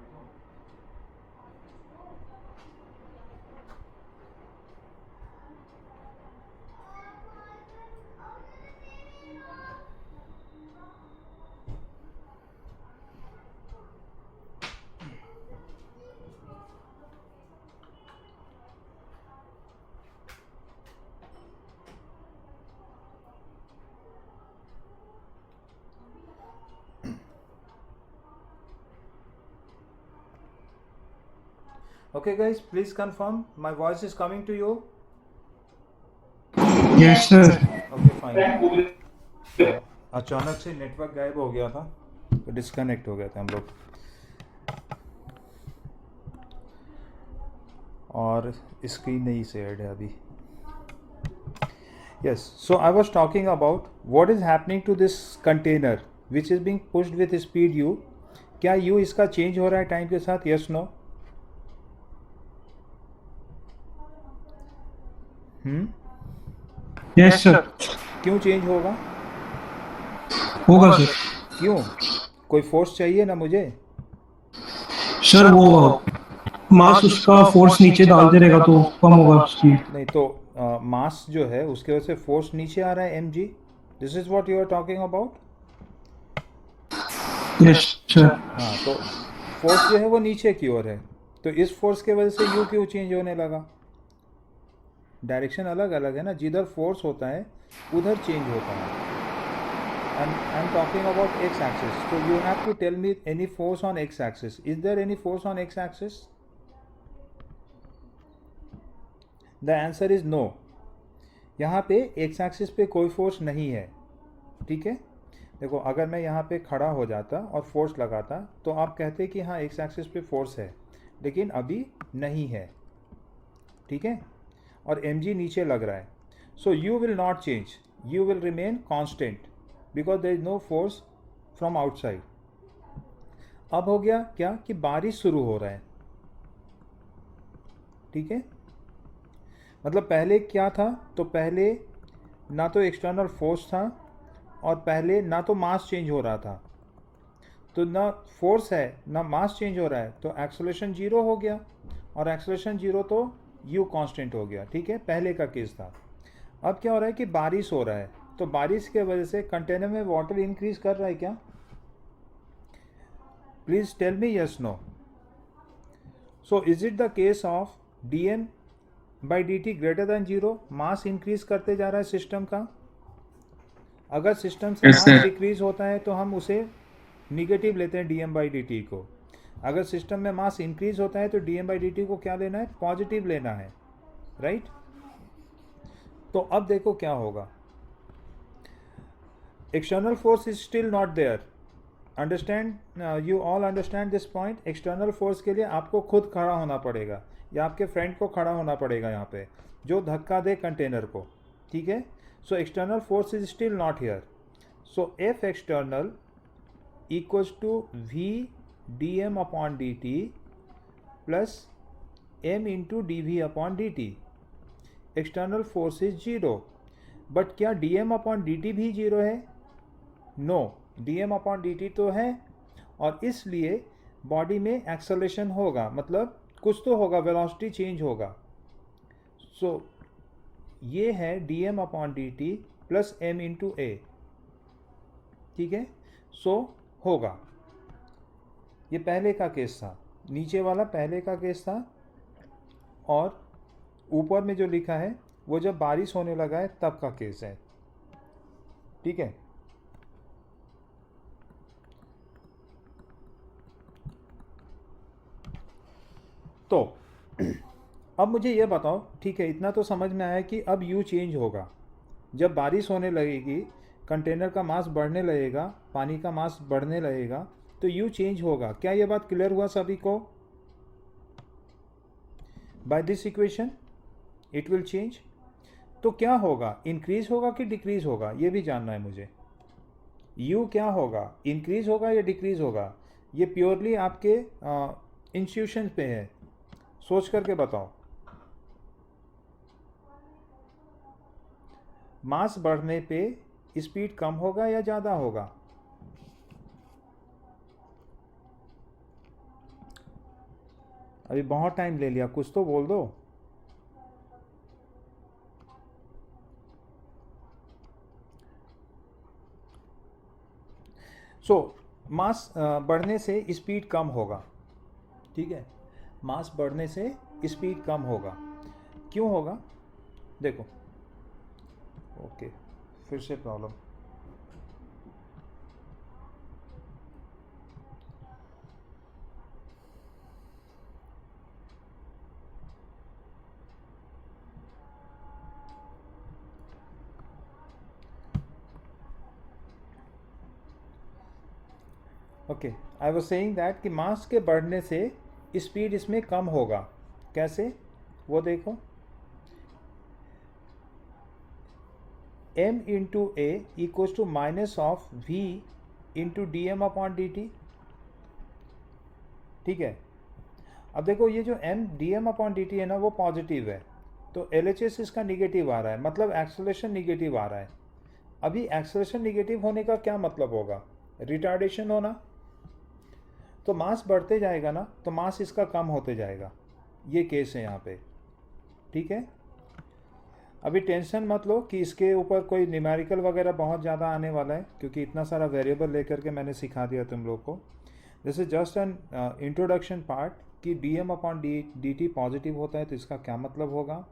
Okay guys, please confirm my voice is coming to you. Yes, sir. Okay fine. अचानक से network गायब हो गया था, तो डिस्कनेक्ट हो गया था हम लोग, और स्क्रीन नहीं से ऐड है अभी. Yes, so I was talking about what is happening to this container which is being pushed with speed u. क्या u इसका चेंज हो रहा है टाइम के साथ? Yes, no? Yes, sir. क्यों चेंज होगा? होगा सर. क्यों? कोई फोर्स चाहिए ना मुझे? सर वो मास उसका फोर्स नीचे डालते रहेगा तो कम होगा स्पीड. नहीं तो मास जो है उसके वजह से फोर्स नीचे आ रहा है mg. This is what you are talking about. Yes sir. हाँ, तो फोर्स जो है वो नीचे की ओर है, तो इस फोर्स के वजह से यू क्यों चेंज होने लगा? डायरेक्शन अलग अलग है ना, जिधर फोर्स होता है उधर चेंज होता है. I am talking about x axis, so you have to tell me any force on x axis. Is there any force on x axis? The answer is no. यहाँ पे x axis पे कोई force नहीं है. ठीक है, देखो अगर मैं यहाँ पे खड़ा हो जाता और फोर्स लगाता तो आप कहते कि हाँ x axis पे फोर्स है, लेकिन अभी नहीं है. ठीक है, और mg नीचे लग रहा है. So you will not change, you will remain constant because there is no force from outside. अब हो गया क्या कि बारिश शुरू हो रहा है. ठीक है, मतलब पहले क्या था, तो पहले ना तो एक्सटर्नल फोर्स था और पहले ना तो मास चेंज हो रहा था. तो ना फोर्स है ना मास चेंज हो रहा है, तो एक्सेलरेशन जीरो हो गया, और एक्सेलरेशन जीरो तो u कांस्टेंट हो गया. ठीक है, पहले का केस था. अब क्या हो रहा है कि बारिश हो रहा है, तो बारिश के वजह से कंटेनर में वाटर इंक्रीज कर रहा है क्या? Please tell me yes no. So is it the case of dm by dt greater than zero? Mass increase करते जा रहा है सिस्टम का. अगर सिस्टम से Yes, मास sir. डिक्रीज होता है तो हम उसे निगेटिव लेते हैं dm बाई dt को. अगर सिस्टम में मास इंक्रीज होता है तो dm बाई dt को क्या लेना है? पॉजिटिव लेना है. राइट? तो अब देखो क्या होगा. External force is still not there. Understand? You all understand this point? External force के लिए आपको खुद खड़ा होना पड़ेगा या आपके फ्रेंड को खड़ा होना पड़ेगा यहाँ पे, जो धक्का दे कंटेनर को. ठीक है, so external force is still not here. So F external equals to v dm upon dt plus m into dv upon dt. External force is zero, but क्या dm अपॉन dt भी zero है? No, dm upon dt तो है, और इसलिए body में acceleration होगा, मतलब कुछ तो होगा, वेलोसिटी चेंज होगा. सो ये है dm upon dt plus m into a. ठीक है, सो होगा. ये पहले का केस था, नीचे वाला पहले का केस था, और ऊपर में जो लिखा है वो जब बारिश होने लगा है तब का केस है. ठीक है, तो अब मुझे ये बताओ. ठीक है, इतना तो समझ में आया कि अब यू चेंज होगा. जब बारिश होने लगेगी, कंटेनर का मास बढ़ने लगेगा, पानी का मास बढ़ने लगेगा, तो यू चेंज होगा. क्या ये बात क्लियर हुआ सभी को? By this equation it will change. तो क्या होगा, इंक्रीज होगा कि डिक्रीज होगा, ये भी जानना है मुझे. यू क्या होगा, इंक्रीज होगा या डिक्रीज होगा? ये प्योरली आपके इंस्टीट्यूशन पे है, सोच करके बताओ. मास बढ़ने पे स्पीड कम होगा या ज़्यादा होगा? अभी बहुत टाइम ले लिया, कुछ तो बोल दो। मास बढ़ने से स्पीड कम होगा, ठीक है। मास बढ़ने से स्पीड कम होगा, क्यों होगा? देखो, ओके, फिर से problem. Okay, I was saying that कि मास के बढ़ने से स्पीड इसमें कम होगा। कैसे? वो देखो, m into a equals to minus of v into D M upon D t, ठीक है। अब देखो, ये जो m d M upon D t है ना, वो पॉजिटिव है, तो एल एच एस इसका निगेटिव आ रहा है, मतलब एक्सेलरेशन निगेटिव आ रहा है। अभी एक्सेलरेशन निगेटिव होने का क्या मतलब होगा? रिटार्डेशन होना। तो मास बढ़ते जाएगा ना, तो मास इसका कम होते जाएगा। ये केस है यहाँ पे, ठीक है। अभी टेंशन मत लो कि इसके ऊपर कोई न्यूमेरिकल वगैरह बहुत ज़्यादा आने वाला है, क्योंकि इतना सारा वेरिएबल लेकर के मैंने सिखा दिया तुम लोग को। This is just an introduction part कि D M upon D T positive होता है तो इसका क्या मतलब होगा,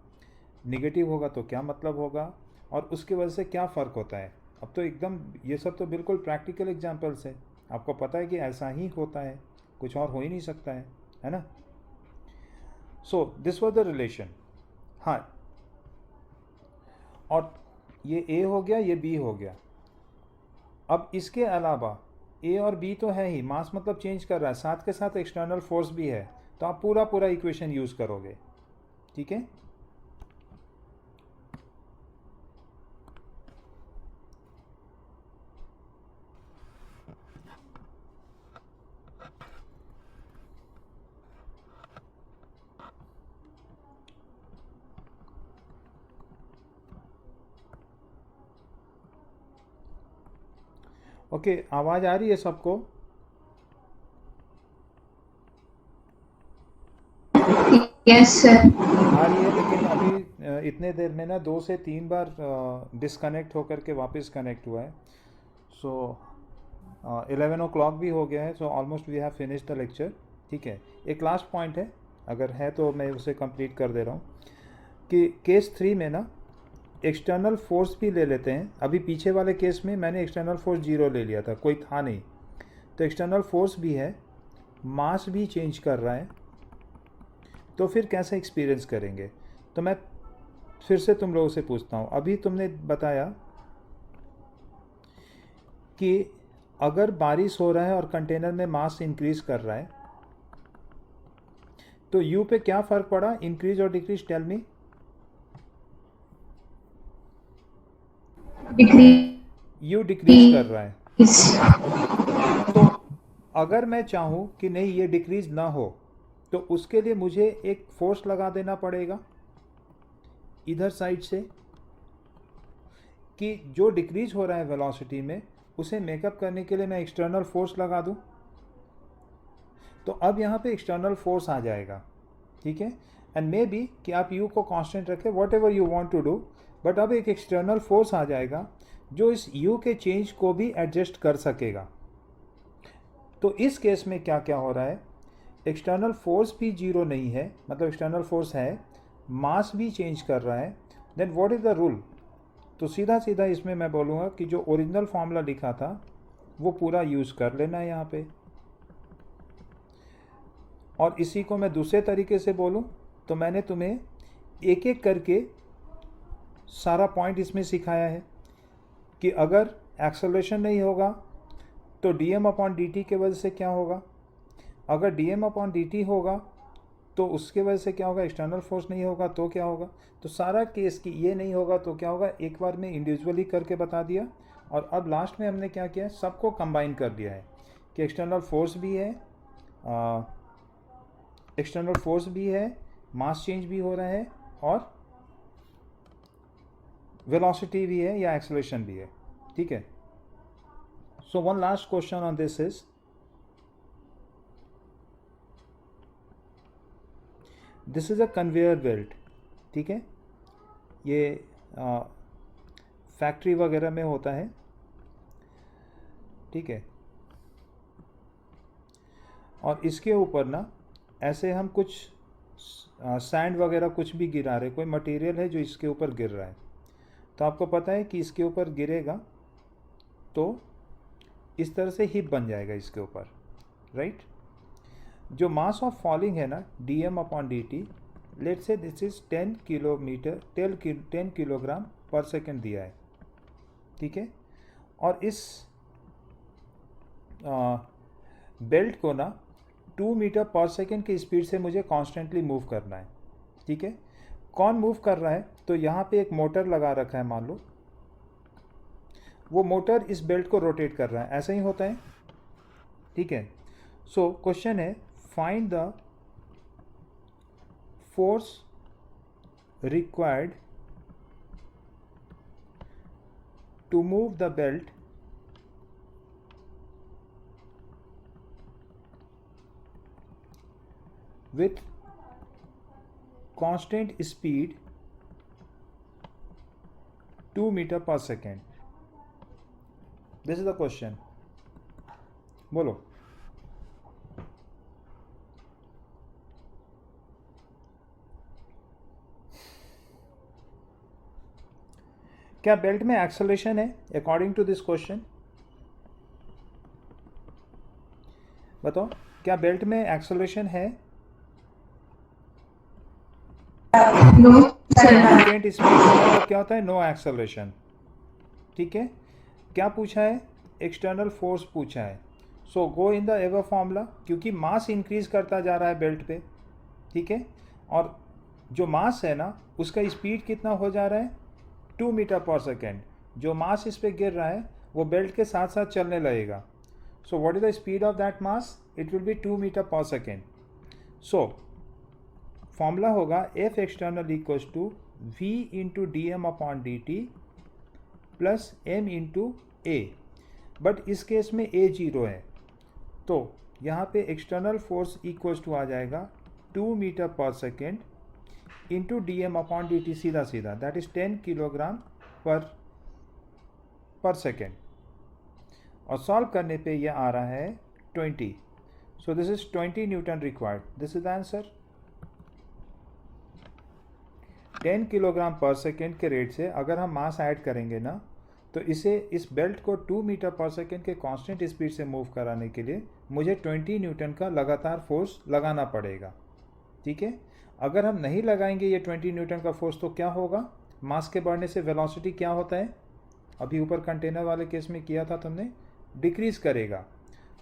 निगेटिव होगा तो क्या मतलब होगा, और उसकी वजह से क्या फ़र्क होता है। अब तो एकदम ये सब तो बिल्कुल प्रैक्टिकल एग्जाम्पल्स है, आपको पता है कि ऐसा ही होता है, कुछ और हो ही नहीं सकता है ना। सो दिस वॉज द रिलेशन। हाँ, और ये ए हो गया, ये बी हो गया। अब इसके अलावा ए और बी तो है ही, मास मतलब चेंज कर रहा है, साथ के साथ एक्सटर्नल फोर्स भी है, तो आप पूरा पूरा इक्वेशन यूज़ करोगे, ठीक है। ओके, आवाज़ आ रही है सबको? Yes sir. आ रही है, लेकिन अभी इतने देर में ना 2 से 3 बार डिस्कनेक्ट होकर के वापस कनेक्ट हुआ है। सो 11 o'clock भी हो गया है, so almost we have finish the lecture, ठीक है। एक लास्ट पॉइंट है, अगर है तो मैं उसे कंप्लीट कर दे रहा हूँ कि केस 3 में ना एक्सटर्नल फोर्स भी ले लेते हैं। अभी पीछे वाले केस में मैंने एक्सटर्नल फोर्स 0 ले लिया था, कोई था नहीं, तो एक्सटर्नल फोर्स भी है, मास भी चेंज कर रहा है, तो फिर कैसे एक्सपीरियंस करेंगे? तो मैं फिर से तुम लोगों से पूछता हूँ, अभी तुमने बताया कि अगर बारिश हो रहा है और कंटेनर में मास इंक्रीज कर रहा है, तो यू पे क्या फ़र्क पड़ा, इंक्रीज और decrease? Tell me. U decrease कर रहा है, तो अगर मैं चाहूँ कि नहीं ये डिक्रीज ना हो, तो उसके लिए मुझे एक फोर्स लगा देना पड़ेगा इधर साइड से, कि जो डिक्रीज हो रहा है वेलोसिटी में उसे मेकअप करने के लिए मैं एक्सटर्नल फोर्स लगा दूं। तो अब यहाँ पे एक्सटर्नल फोर्स आ जाएगा, ठीक है। एंड मे बी कि आप यू को कांस्टेंट रखें, whatever you want to do, but अब एक एक्सटर्नल फोर्स आ जाएगा जो इस यू के चेंज को भी एडजस्ट कर सकेगा। तो इस केस में क्या क्या हो रहा है, एक्सटर्नल फोर्स भी 0 नहीं है, मतलब एक्सटर्नल फोर्स है, मास भी चेंज कर रहा है, then what is the rule? तो सीधा सीधा इसमें मैं बोलूँगा कि जो ओरिजिनल फॉर्मूला लिखा था वो पूरा यूज़ कर लेना है यहाँ पे। और इसी को मैं दूसरे तरीके से बोलूँ तो मैंने तुम्हें एक एक करके सारा पॉइंट इसमें सिखाया है कि अगर एक्सेलरेशन नहीं होगा तो D M upon D t के वजह से क्या होगा, अगर D M upon D t होगा तो उसके वजह से क्या होगा, एक्सटर्नल फोर्स नहीं होगा तो क्या होगा। तो सारा केस कि ये नहीं होगा तो क्या होगा, एक बार में इंडिविजुअली करके बता दिया, और अब लास्ट में हमने क्या किया, सबको कंबाइन कर दिया है कि एक्सटर्नल फोर्स भी है, मास चेंज भी हो रहा है, और वेलोसिटी भी है या एक्सेलरेशन भी है, ठीक है। So one last question on this is, this is a conveyor belt, ठीक है। ये फैक्ट्री वगैरह में होता है, ठीक है। और इसके ऊपर ना ऐसे हम कुछ सैंड वगैरह कुछ भी गिरा रहे, कोई मटेरियल है जो इसके ऊपर गिर रहा है, तो आपको पता है कि इसके ऊपर गिरेगा तो इस तरह से हिप बन जाएगा इसके ऊपर, राइट। जो मास ऑफ फॉलिंग है ना dm/dt, let's say this is 10 kilogram per second दिया है, ठीक है। और इस बेल्ट को ना 2 मीटर पर सेकेंड की स्पीड से मुझे कॉन्स्टेंटली मूव करना है, ठीक है। कौन मूव कर रहा है, तो यहाँ पे एक मोटर लगा रखा है मान लो, वो मोटर इस बेल्ट को रोटेट कर रहा है, ऐसा ही होता है, ठीक है। सो क्वेश्चन है, find the force required to move the belt with constant speed 2 meter per second. This is the question. बोलो। क्या बेल्ट में एक्सेलरेशन है अकॉर्डिंग टू दिस क्वेश्चन? बताओ, क्या बेल्ट में एक्सेलरेशन है? No, sir. कांस्टेंट स्पीड मतलब क्या होता है? नो एक्सेलरेशन, ठीक है। क्या पूछा है? एक्सटर्नल फोर्स पूछा है। सो गो इन द एवर फॉर्मूला, क्योंकि मास इंक्रीज करता जा रहा है बेल्ट पे, ठीक है। और जो मास है ना उसका स्पीड कितना हो जा रहा है? 2 मीटर पर सेकेंड। जो मास इस पे गिर रहा है वो बेल्ट के साथ साथ चलने लगेगा। So what is the speed of that mass? It will be 2 metre per second. So formula होगा F external equals to v into dm/dt plus m into a. But इस केस में a 0 है, तो यहाँ पे एक्सटर्नल फोर्स इक्वल्स टू आ जाएगा 2 metre per second into dm/dt, सीधा सीधा, that is 10 kilogram per second. और सॉल्व करने पे ये आ रहा है 20। सो this is 20 Newton required. This is the answer. 10 kilogram per second के रेट से अगर हम मास ऐड करेंगे ना, तो इस बेल्ट को 2 मीटर पर सेकेंड के कांस्टेंट स्पीड से मूव कराने के लिए मुझे 20 न्यूटन का लगातार फोर्स लगाना पड़ेगा, ठीक है। अगर हम नहीं लगाएंगे ये 20 न्यूटन का फोर्स तो क्या होगा? मास के बढ़ने से वेलोसिटी क्या होता है? अभी ऊपर कंटेनर वाले केस में किया था तुमने, डिक्रीज करेगा।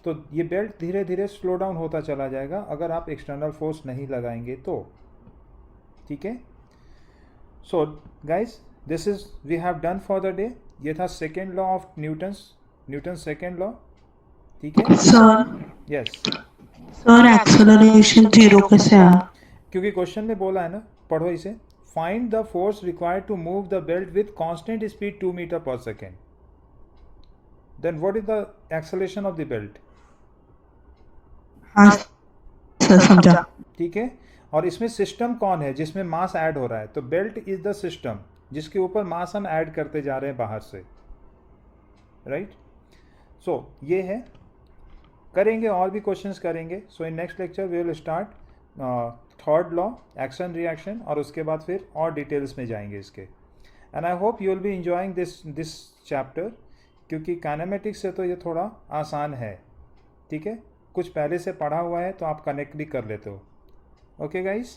तो ये बेल्ट धीरे धीरे स्लो डाउन होता चला जाएगा अगर आप एक्सटर्नल फोर्स नहीं लगाएंगे तो, ठीक है। So guys, this is we have done for the day. ये था second law of Newton second law, ठीक है। सर यस, सर एक्सेलरेशन 0 कैसे आया? क्योंकि क्वेश्चन में बोला है ना, पढ़ो इसे। Find the force required to move the belt with constant speed 2 metre per second, then what is the acceleration of the belt? हाँ सर, समझा। ठीक है। और इसमें सिस्टम कौन है जिसमें मास ऐड हो रहा है? तो बेल्ट इज द सिस्टम जिसके ऊपर मास हम ऐड करते जा रहे हैं बाहर से, राइट। सो ये है, करेंगे और भी क्वेश्चंस करेंगे। So in next lecture we will start third law, action reaction, और उसके बाद फिर और डिटेल्स में जाएंगे इसके। And I hope you will be enjoying this chapter, क्योंकि काइनेमेटिक्स से तो ये थोड़ा आसान है, ठीक है। कुछ पहले से पढ़ा हुआ है तो आप कनेक्ट भी कर लेते हो। Okay guys,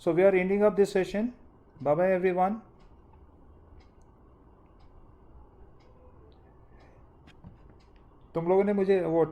so we are ending up this session. Bye bye everyone. तुम लोगों ने मुझे वो